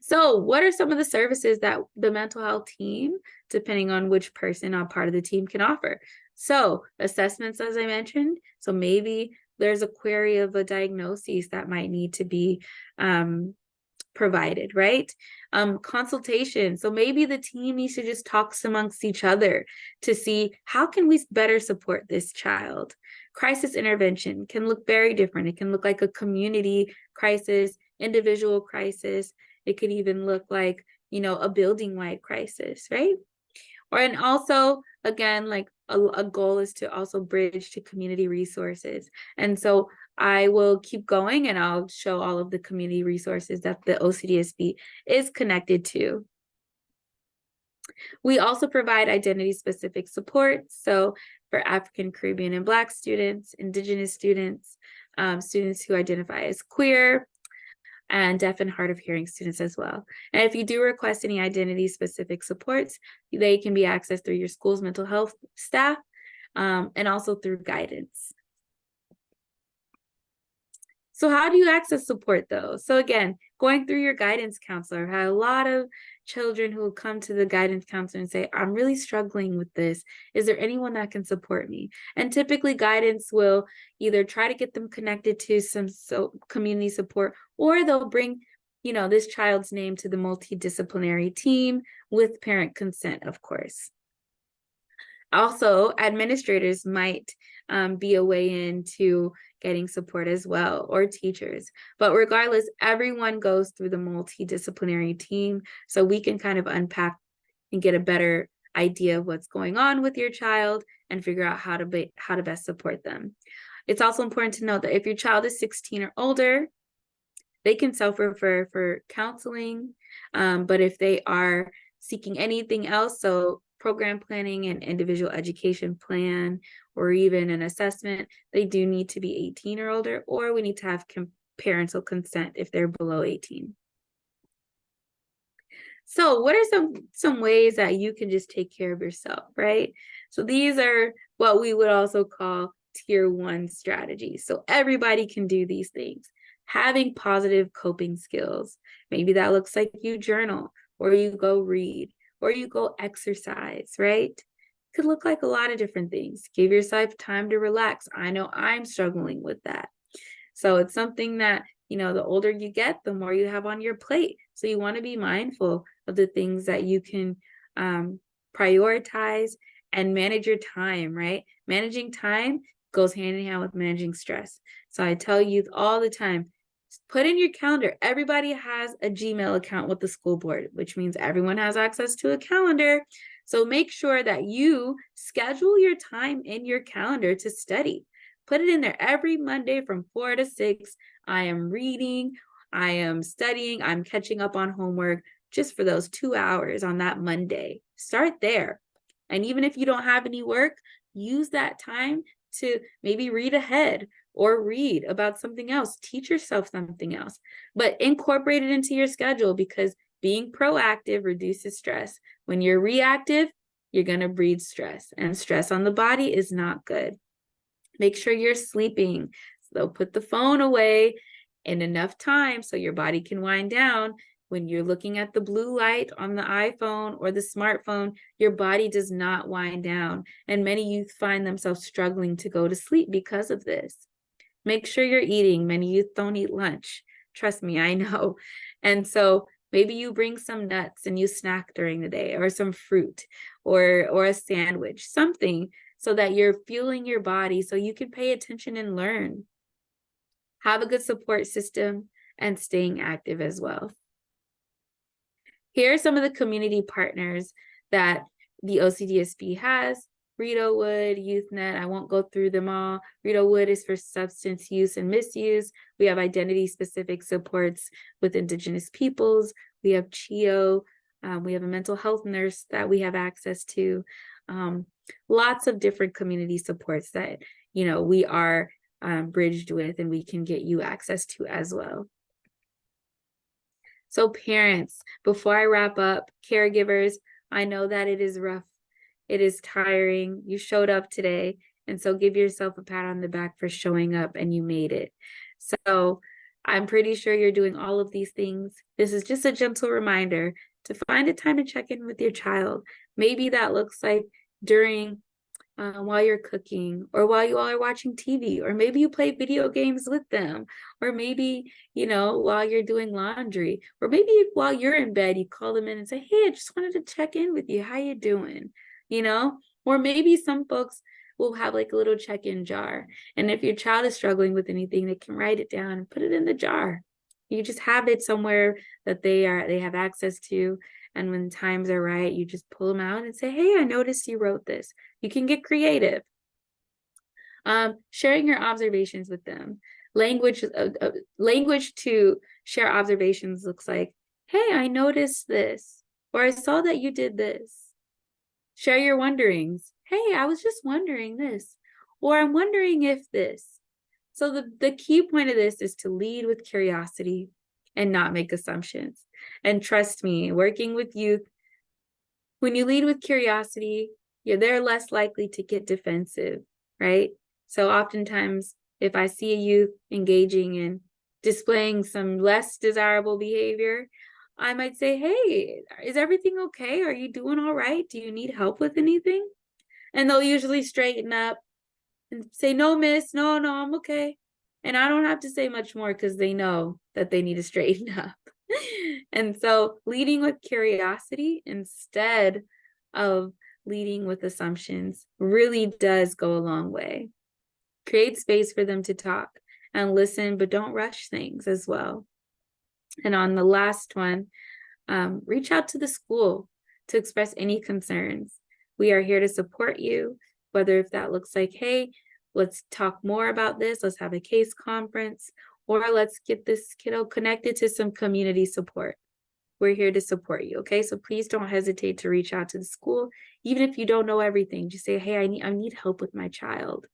So what are some of the services that the mental health team, depending on which person on part of the team, can offer? So assessments, as I mentioned, so maybe there's a query of a diagnosis that might need to be provided, right? Consultation. So maybe the team needs to just talk amongst each other to see how can we better support this child. Crisis intervention can look very different. It can look like a community crisis, individual crisis. It could even look like, a building-wide crisis, right? And also, again, like a goal is to also bridge to community resources. And so I will keep going and I'll show all of the community resources that the OCDSB is connected to. We also provide identity-specific support. So for African, Caribbean, and Black students, Indigenous students, students who identify as queer, and deaf and hard of hearing students as well. And if you do request any identity-specific supports, they can be accessed through your school's mental health staff and also through guidance. So how do you access support though? So again, going through your guidance counselor. I had a lot of children who come to the guidance counselor and say, I'm really struggling with this. Is there anyone that can support me? And typically guidance will either try to get them connected to some community support, or they'll bring, this child's name to the multidisciplinary team with parent consent, of course. Also, administrators might be a way into getting support as well, or teachers. But regardless, everyone goes through the multidisciplinary team, so we can kind of unpack and get a better idea of what's going on with your child and figure out how to best support them. It's also important to note that if your child is 16 or older, they can self-refer for counseling, but if they are seeking anything else, so program planning and individual education plan, or even an assessment, they do need to be 18 or older, or we need to have parental consent if they're below 18. So what are some ways that you can just take care of yourself, right? So these are what we would also call tier 1 strategies. So everybody can do these things. Having positive coping skills. Maybe that looks like you journal, or you go read, or you go exercise, right? Could look like a lot of different things. Give yourself time to relax. I know I'm struggling with that. So it's something that, the older you get, the more you have on your plate. So you want to be mindful of the things that you can prioritize and manage your time, right? Managing time goes hand in hand with managing stress. So I tell youth all the time, put in your calendar. Everybody has a Gmail account with the school board, which means everyone has access to a calendar. So make sure that you schedule your time in your calendar to study. Put it in there every Monday from 4 to 6. I am reading, I am studying, I'm catching up on homework just for those 2 hours on that Monday. Start there. And even if you don't have any work, use that time to maybe read ahead or read about something else. Teach yourself something else, but incorporate it into your schedule, because being proactive reduces stress. When you're reactive, you're going to breed stress, and stress on the body is not good. Make sure you're sleeping. So put the phone away in enough time so your body can wind down. When you're looking at the blue light on the iPhone or the smartphone, your body does not wind down. And many youth find themselves struggling to go to sleep because of this. Make sure you're eating. Many youth don't eat lunch. Trust me, I know. And so maybe you bring some nuts and you snack during the day, or some fruit, or a sandwich, something, so that you're fueling your body so you can pay attention and learn. Have a good support system and staying active as well. Here are some of the community partners that the OCDSB has. Rito Wood, YouthNet, I won't go through them all. Rito Wood is for substance use and misuse. We have identity-specific supports with Indigenous peoples. We have CHIO. We have a mental health nurse that we have access to. Lots of different community supports that, you know, we are bridged with and we can get you access to as well. So parents, before I wrap up, caregivers, I know that it is rough. It is tiring. You showed up today. And so give yourself a pat on the back for showing up and you made it. So I'm pretty sure you're doing all of these things. This is just a gentle reminder to find a time to check in with your child. Maybe that looks like during while you're cooking, or while you all are watching TV, or maybe you play video games with them, or maybe, you know, while you're doing laundry, or maybe while you're in bed, you call them in and say, hey, I just wanted to check in with you. How you doing? You know, or maybe some folks will have like a little check-in jar. And if your child is struggling with anything, they can write it down and put it in the jar. You just have it somewhere that they have access to. And when times are right, you just pull them out and say, hey, I noticed you wrote this. You can get creative. Sharing your observations with them. Language to share observations looks like, hey, I noticed this, or I saw that you did this. Share your wonderings. Hey, I was just wondering this, or I'm wondering if this. So the key point of this is to lead with curiosity and not make assumptions. And trust me, working with youth, when you lead with curiosity, they're less likely to get defensive, right? So oftentimes, if I see a youth engaging in displaying some less desirable behavior, I might say, hey, is everything okay? Are you doing all right? Do you need help with anything? And they'll usually straighten up and say, no, miss, no, I'm okay. And I don't have to say much more because they know that they need to straighten up. And so leading with curiosity instead of leading with assumptions really does go a long way. Create space for them to talk and listen, but don't rush things as well. And on the last one, reach out to the school to express any concerns. We are here to support you, whether if that looks like, hey, let's talk more about this, let's have a case conference, or let's get this kiddo connected to some community support. We're here to support you, okay? So please don't hesitate to reach out to the school. Even if you don't know everything, just say, hey, I need help with my child.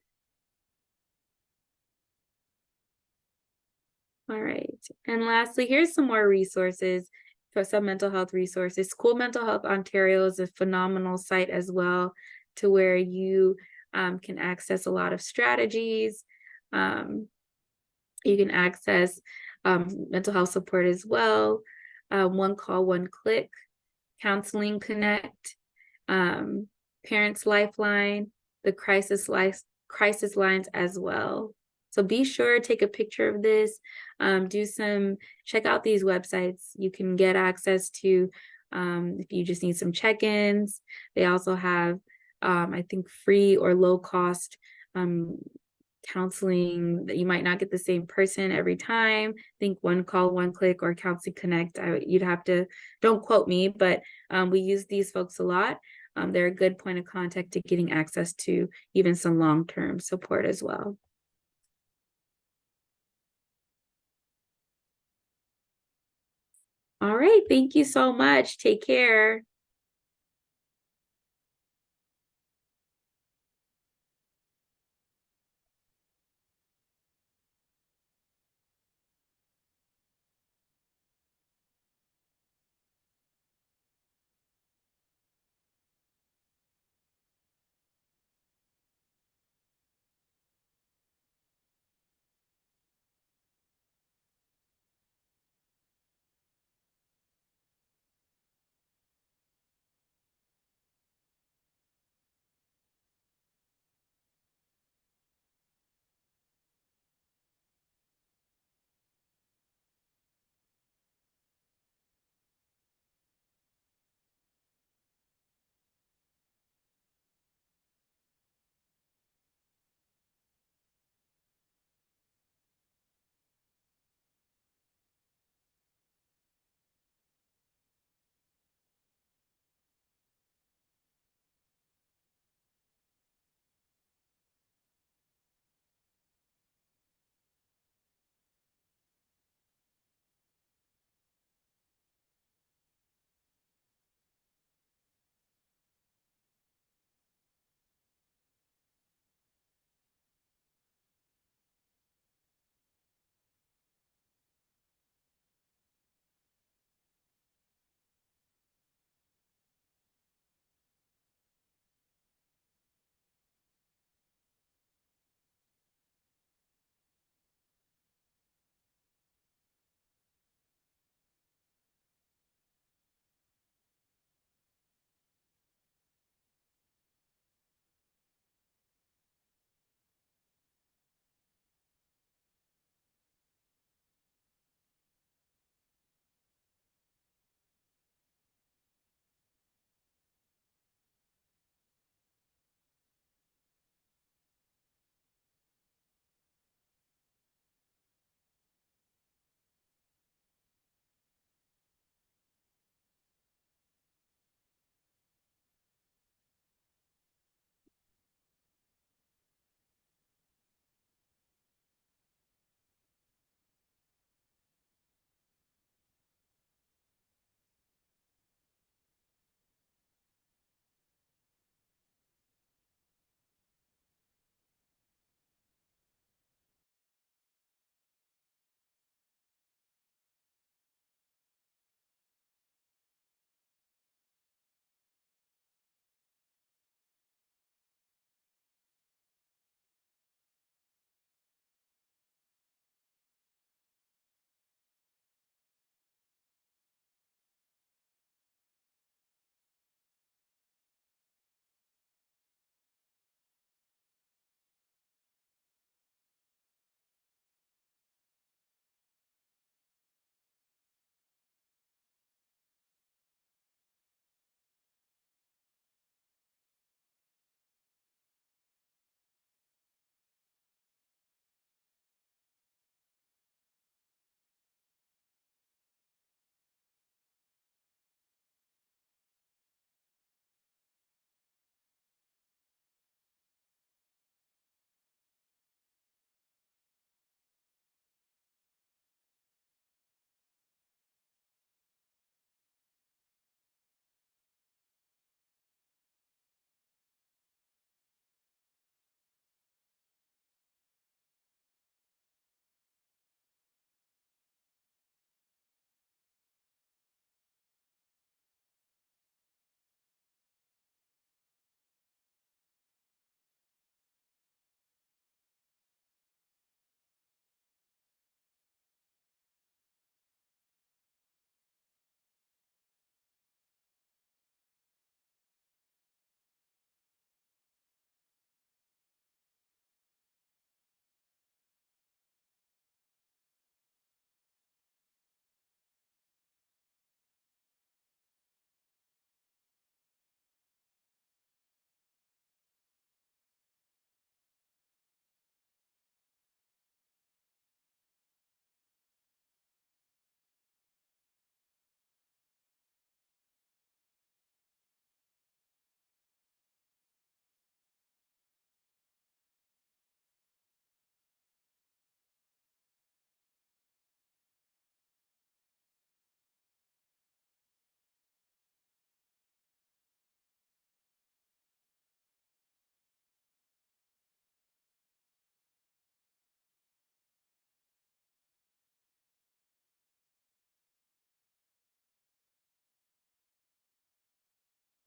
All right. And lastly, here's some more resources for some mental health resources. School Mental Health Ontario is a phenomenal site as well, to where you can access a lot of strategies. You can access mental health support as well. One Call, One Click, Counseling Connect, Parents Lifeline, the crisis lines as well. So be sure, take a picture of this, check out these websites. You can get access to, if you just need some check-ins. They also have, I think, free or low cost counseling that you might not get the same person every time. I think One Call, One Click or Counseling Connect, you'd have to, don't quote me, but we use these folks a lot. They're a good point of contact to getting access to even some long-term support as well. All right, thank you so much. Take care.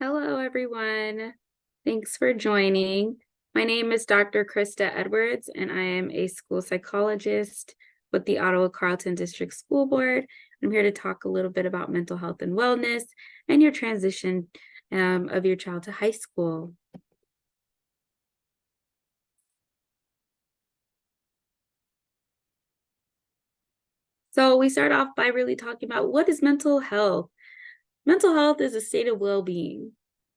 Hello, everyone. Thanks for joining. My name is Dr. Krista Edwards, and I am a school psychologist with the Ottawa-Carleton District School Board. I'm here to talk a little bit about mental health and wellness and your transition of your child to high school. So we start off by really talking about what is mental health. Mental health is a state of well-being.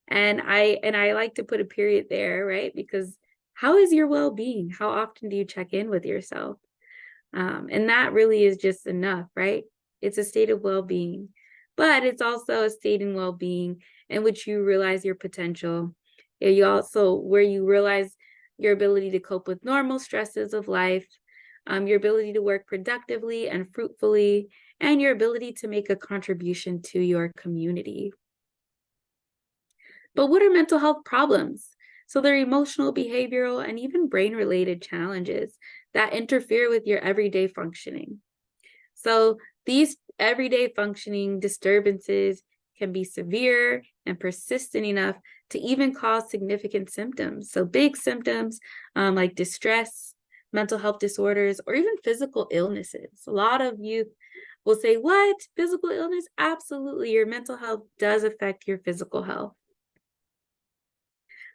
And I like to put a period there, right? Because how is your well-being? How often do you check in with yourself? And that really is just enough, right? It's a state of well-being, but it's also a state in well-being in which you realize your potential. You also, where you realize your ability to cope with normal stresses of life, your ability to work productively and fruitfully, and your ability to make a contribution to your community. But what are mental health problems? So they're emotional, behavioral, and even brain-related challenges that interfere with your everyday functioning. So these everyday functioning disturbances can be severe and persistent enough to even cause significant symptoms. So big symptoms like distress, mental health disorders, or even physical illnesses. A lot of youth will say, what? Physical illness? Absolutely. Your mental health does affect your physical health.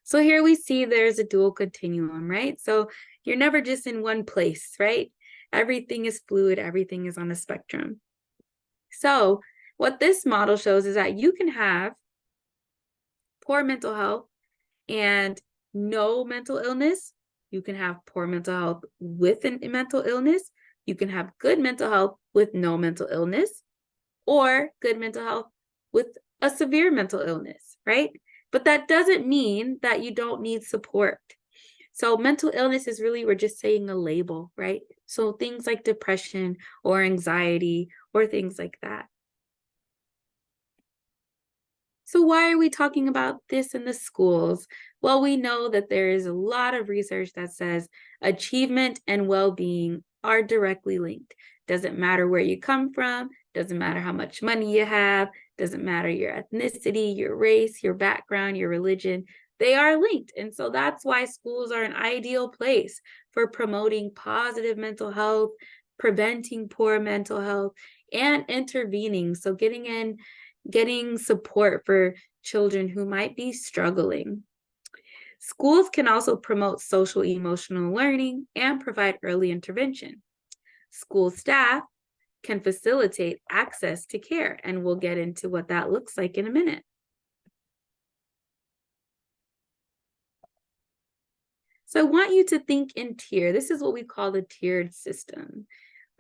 So here we see there's a dual continuum, right? So you're never just in one place, right? Everything is fluid, everything is on a spectrum. So what this model shows is that you can have poor mental health and no mental illness. You can have poor mental health with a mental illness. You can have good mental health with no mental illness, or good mental health with a severe mental illness, right? But that doesn't mean that you don't need support. So mental illness is really, we're just saying a label, right? So things like depression or anxiety or things like that. So why are we talking about this in the schools? Well, we know that there is a lot of research that says achievement and well-being are directly linked. Doesn't matter where you come from, doesn't matter how much money you have, doesn't matter your ethnicity, your race, your background, your religion, they are linked. And so that's why schools are an ideal place for promoting positive mental health, preventing poor mental health, and intervening. So getting support for children who might be struggling. Schools can also promote social emotional learning and provide early intervention. School staff can facilitate access to care, and we'll get into what that looks like in a minute. So I want you to think in tier. This is what we call the tiered system,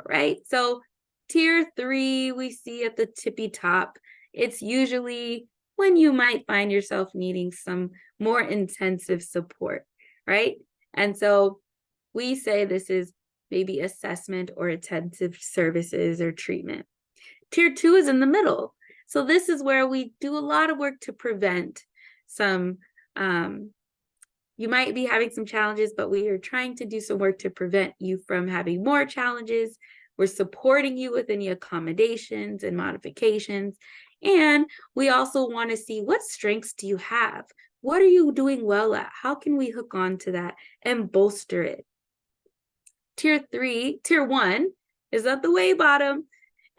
right? So tier 3, we see at the tippy top, it's usually when you might find yourself needing some more intensive support, right? And so we say this is maybe assessment or intensive services or treatment. Tier 2 is in the middle. So this is where we do a lot of work to prevent some, you might be having some challenges, but we are trying to do some work to prevent you from having more challenges. We're supporting you with any accommodations and modifications. And we also want to see, what strengths do you have? What are you doing well at? How can we hook on to that and bolster it? Tier 1 is at the way bottom.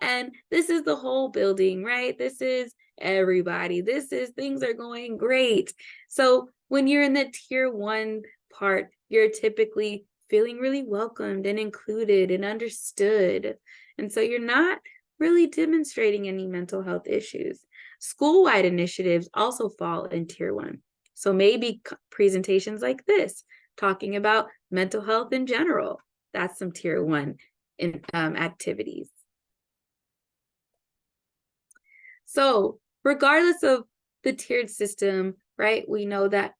And this is the whole building, right? This is everybody. This is, things are going great. So when you're in the tier 1 part, you're typically feeling really welcomed and included and understood. And so you're not really demonstrating any mental health issues. School-wide initiatives also fall in tier 1. So maybe presentations like this, talking about mental health in general. That's some tier 1 activities. So regardless of the tiered system, right, we know that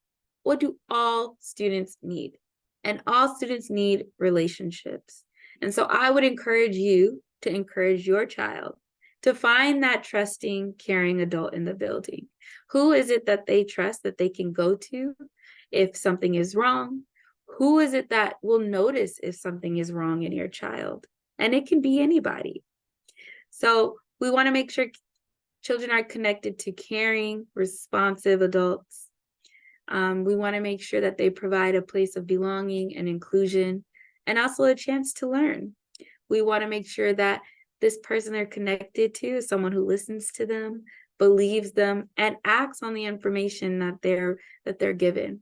what do all students need? And all students need relationships. And so I would encourage you to encourage your child to find that trusting, caring adult in the building. Who is it that they trust, that they can go to if something is wrong? Who is it that will notice if something is wrong in your child? And it can be anybody. So we want to make sure Children are connected to caring, responsive adults. We want to make sure that they provide a place of belonging and inclusion, and also a chance to learn. We want to make sure that this person they're connected to is someone who listens to them, believes them, and acts on the information that they're given.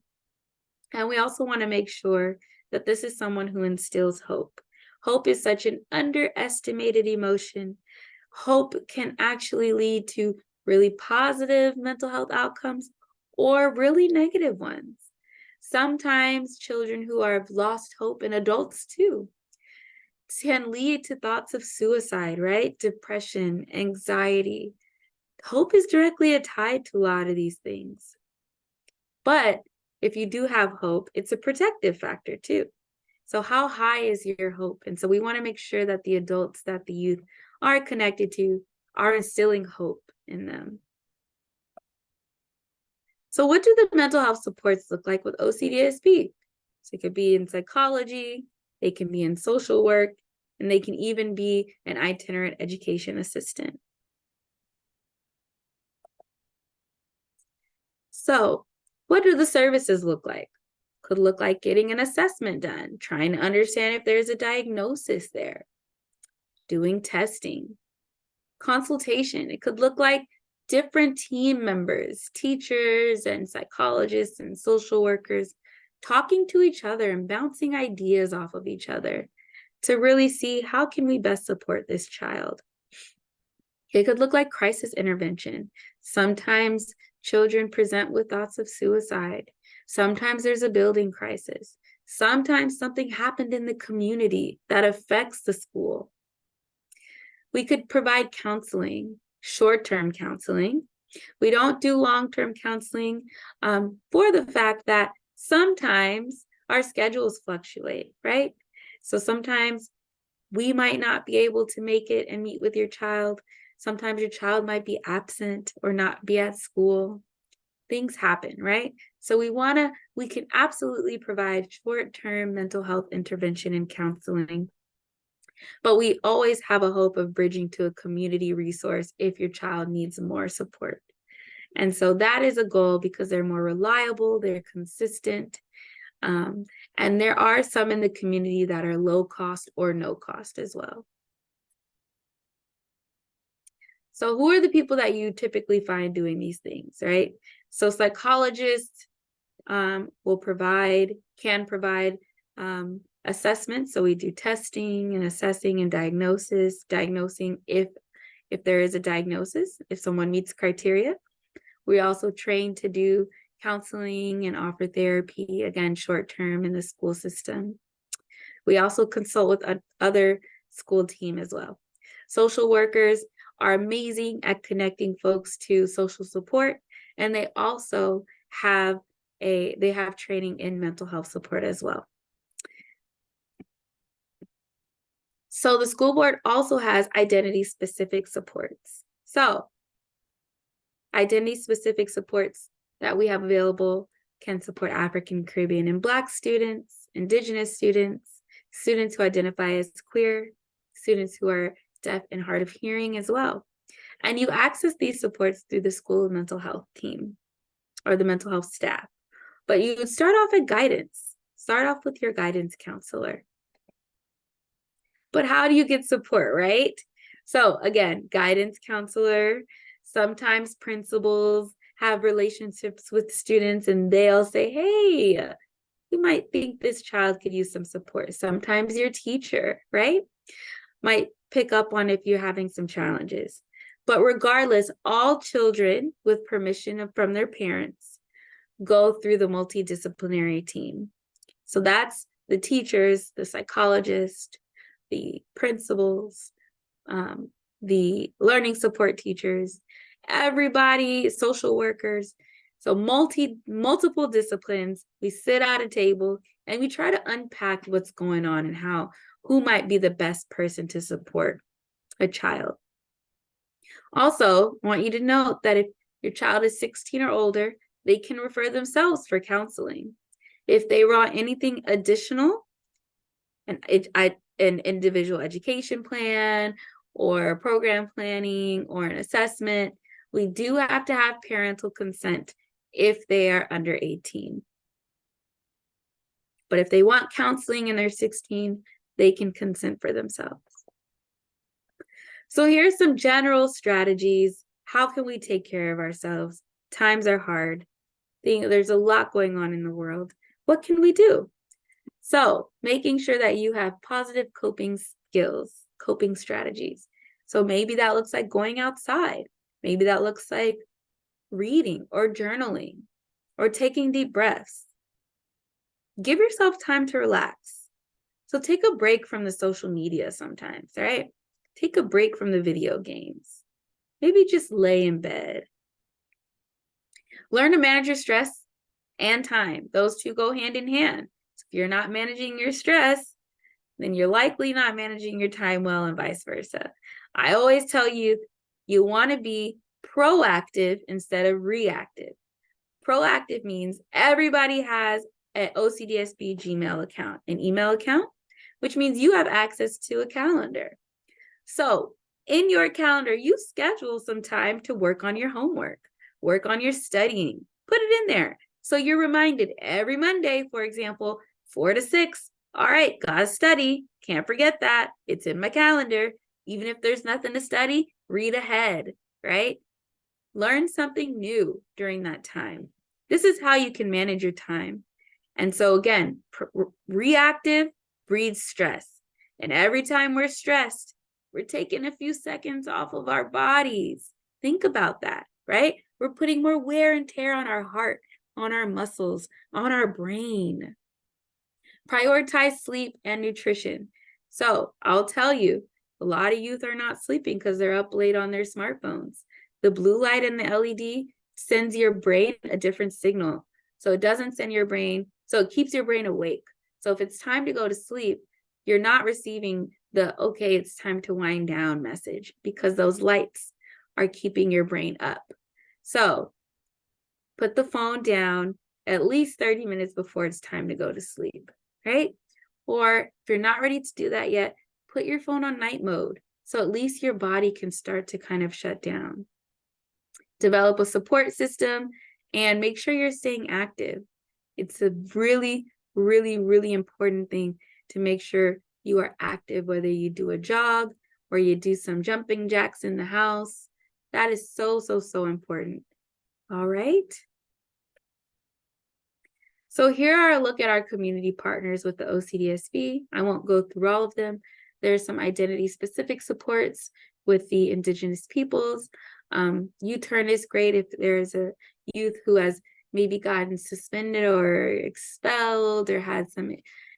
And we also want to make sure that this is someone who instills hope. Hope is such an underestimated emotion. Hope can actually lead to really positive mental health outcomes or really negative ones. Sometimes children who have lost hope, and adults too, can lead to thoughts of suicide, right? Depression, anxiety. Hope is directly tied to a lot of these things. But if you do have hope, it's a protective factor too. So how high is your hope? And so we want to make sure that the adults that the youth are connected to are instilling hope in them. So what do the mental health supports look like with OCDSB? So it could be in psychology, they can be in social work, and they can even be an itinerant education assistant. So what do the services look like? Could look like getting an assessment done, trying to understand if there's a diagnosis there, doing testing, consultation. It could look like different team members, teachers and psychologists and social workers talking to each other and bouncing ideas off of each other to really see how can we best support this child. It could look like crisis intervention. Sometimes children present with thoughts of suicide. Sometimes there's a building crisis. Sometimes something happened in the community that affects the school. We could provide counseling, short-term counseling. We don't do long-term counseling for the fact that sometimes our schedules fluctuate, right? So sometimes we might not be able to make it and meet with your child. Sometimes your child might be absent or not be at school. Things happen, right? So we can absolutely provide short-term mental health intervention and counseling, but we always have a hope of bridging to a community resource if your child needs more support. And so that is a goal because they're more reliable, they're consistent, and there are some in the community that are low cost or no cost as well. So who are the people that you typically find doing these things, right? So psychologists can provide assessments. So we do testing and assessing and diagnosing if there is a diagnosis, if someone meets criteria. We also train to do counseling and offer therapy, again, short-term in the school system. We also consult with other school team as well. Social workers are amazing at connecting folks to social support, and they also have training in mental health support as well. So the school board also has identity-specific supports. So identity-specific supports that we have available can support African, Caribbean, and Black students, Indigenous students, students who identify as queer, students who are deaf and hard of hearing as well. And you access these supports through the school mental health team or the mental health staff. But you would start off at guidance. Start off with your guidance counselor. But how do you get support, right? So again, guidance counselor, sometimes principals have relationships with students and they'll say, hey, you might think this child could use some support. Sometimes your teacher, right, might pick up on if you're having some challenges. But regardless, all children with permission from their parents go through the multidisciplinary team. So that's the teachers, the psychologists, the principals, the learning support teachers, everybody, social workers. So multiple disciplines. We sit at a table and we try to unpack what's going on and who might be the best person to support a child. Also, I want you to note that if your child is 16 or older, they can refer themselves for counseling. If they want anything additional, an individual education plan or program planning or an assessment, We do have to have parental consent if they are under 18. But if they want counseling and they're 16, they can consent for themselves. So here's some general strategies. How can we take care of ourselves? Times are hard. There's a lot going on in the world. What can we do? So making sure that you have positive coping skills, coping strategies. So maybe that looks like going outside. Maybe that looks like reading or journaling or taking deep breaths. Give yourself time to relax. So take a break from the social media sometimes, right? Take a break from the video games. Maybe just lay in bed. Learn to manage your stress and time. Those two go hand in hand. So if you're not managing your stress, then you're likely not managing your time well, and vice versa. I always tell you, you want to be proactive instead of reactive. Proactive means everybody has an OCDSB Gmail account, an email account, which means you have access to a calendar. So in your calendar, you schedule some time to work on your homework, work on your studying, put it in there. So you're reminded every Monday, for example, 4 to 6. All right, gotta study. Can't forget that. It's in my calendar. Even if there's nothing to study, read ahead, right? Learn something new during that time. This is how you can manage your time. And so again, reactive breeds stress. And every time we're stressed, we're taking a few seconds off of our bodies. Think about that, right? We're putting more wear and tear on our heart, on our muscles, on our brain. Prioritize sleep and nutrition. So I'll tell you, a lot of youth are not sleeping because they're up late on their smartphones. The blue light in the LED sends your brain a different signal. So it doesn't send your brain, so it keeps your brain awake. So if it's time to go to sleep, you're not receiving the, okay, it's time to wind down message, because those lights are keeping your brain up. So put the phone down at least 30 minutes before it's time to go to sleep, right? Or if you're not ready to do that yet, put your phone on night mode. So at least your body can start to kind of shut down. Develop a support system and make sure you're staying active. It's a really, really, really important thing to make sure you are active, whether you do a jog or you do some jumping jacks in the house. That is so, so, so important. All right. So here are a look at our community partners with the OCDSB. I won't go through all of them. There's some identity-specific supports with the Indigenous peoples. U-turn is great if there's a youth who has maybe gotten suspended or expelled or had some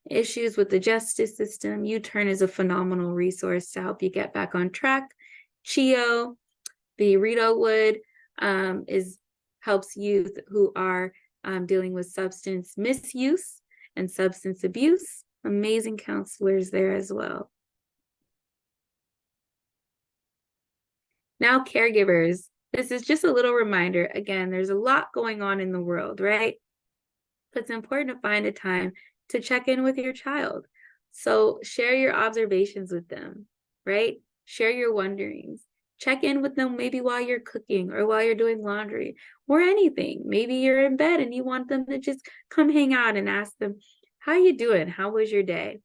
issues with the justice system. U-turn is a phenomenal resource to help you get back on track. CHIO, the Rito Wood, helps youth who are dealing with substance misuse and substance abuse. Amazing counselors there as well. Now, caregivers. This is just a little reminder. Again, there's a lot going on in the world, right? But it's important to find a time to check in with your child. So share your observations with them, right? Share your wonderings. Check in with them maybe while you're cooking or while you're doing laundry or anything. Maybe you're in bed and you want them to just come hang out and ask them, how you doing? How was your day?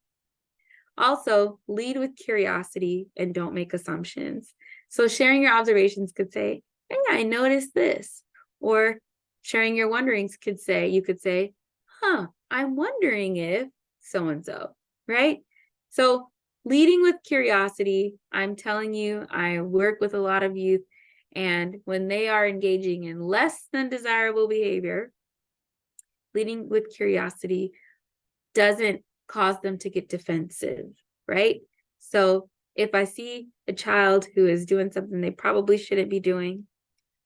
Also, lead with curiosity and don't make assumptions. So sharing your observations could say, hey, I noticed this. Or sharing your wonderings could say, you could say, I'm wondering if so-and-so, right? So leading with curiosity, I'm telling you, I work with a lot of youth, and when they are engaging in less than desirable behavior, leading with curiosity doesn't cause them to get defensive, right? So if I see a child who is doing something they probably shouldn't be doing,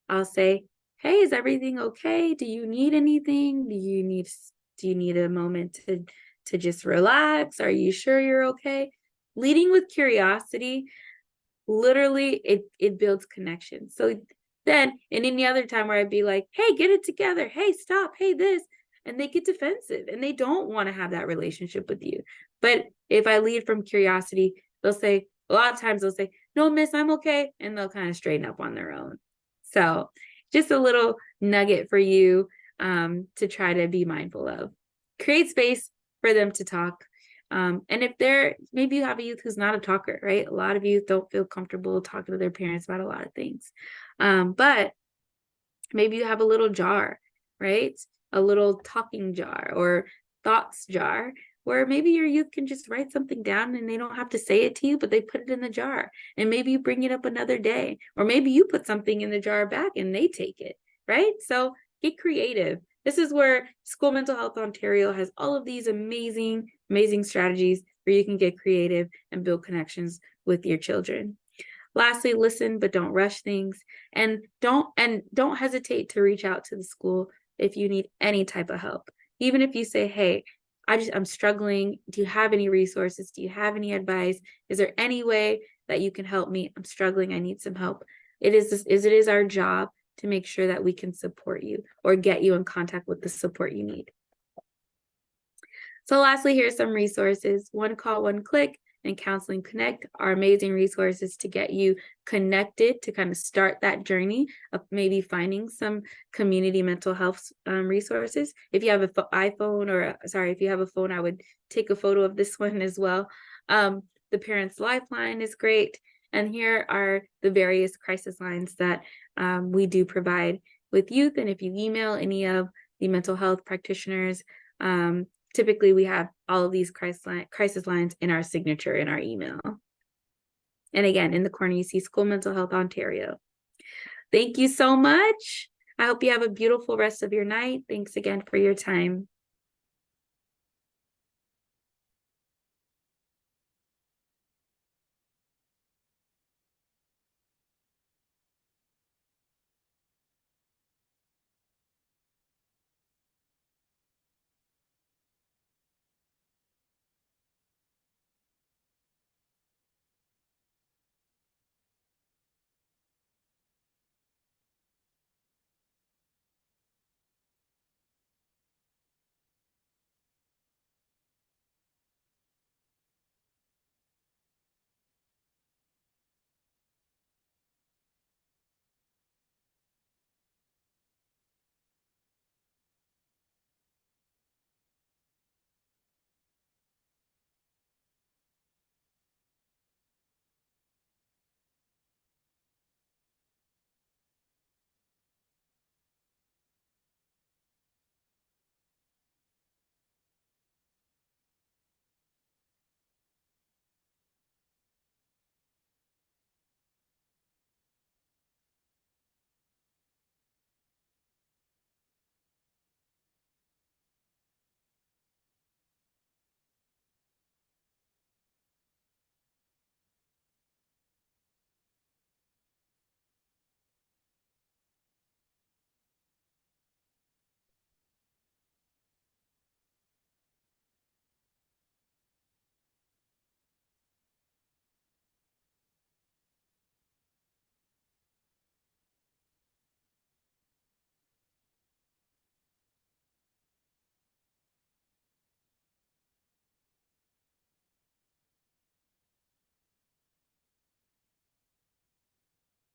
I'll say, hey, is everything okay? Do you need anything? Do you need a moment to just relax? Are you sure you're okay? Leading with curiosity, literally, it builds connection. So then, in any other time where I'd be like, hey, get it together. Hey, stop. Hey, this. And they get defensive and they don't want to have that relationship with you. But if I lead from curiosity, they'll say, a lot of times they'll say, no, miss, I'm okay. And they'll kind of straighten up on their own. So just a little nugget for you to try to be mindful of. Create space for them to talk. And if maybe you have a youth who's not a talker, right? A lot of youth don't feel comfortable talking to their parents about a lot of things. But maybe you have a little jar, right? A little talking jar or thoughts jar where maybe your youth can just write something down and they don't have to say it to you, but they put it in the jar. And maybe you bring it up another day, or maybe you put something in the jar back and they take it, right? So get creative. This is where School Mental Health Ontario has all of these amazing, amazing strategies where you can get creative and build connections with your children. Lastly, listen, but don't rush things, and don't hesitate to reach out to the school if you need any type of help. Even if you say, hey, I'm struggling. Do you have any resources? Do you have any advice? Is there any way that you can help me? I'm struggling. I need some help. It is our job to make sure that we can support you or get you in contact with the support you need. So lastly, here's some resources. One Call, One Click and Counseling Connect are amazing resources to get you connected, to kind of start that journey of maybe finding some community mental health resources. If you have an iPhone, or if you have a phone, I would take a photo of this one as well. The Parents Lifeline is great. And here are the various crisis lines that we do provide with youth. And if you email any of the mental health practitioners, typically we have all of these crisis lines in our signature in our email. And again, in the corner, you see School Mental Health Ontario. Thank you so much. I hope you have a beautiful rest of your night. Thanks again for your time.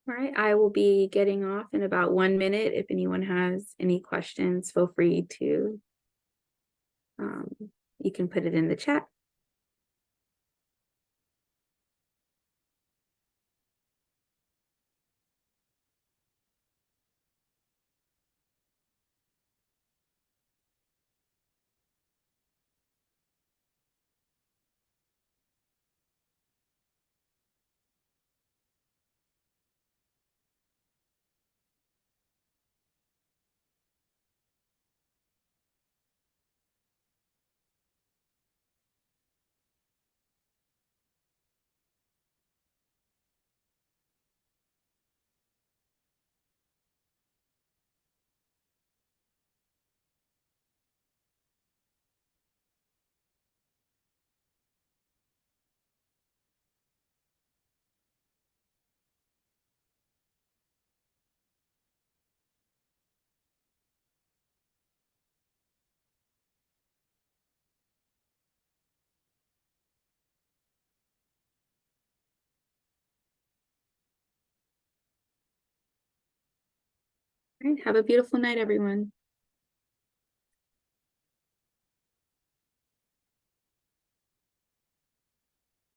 All right, I will be getting off in about 1 minute. If anyone has any questions, feel free to, you can put it in the chat. All right, have a beautiful night, everyone.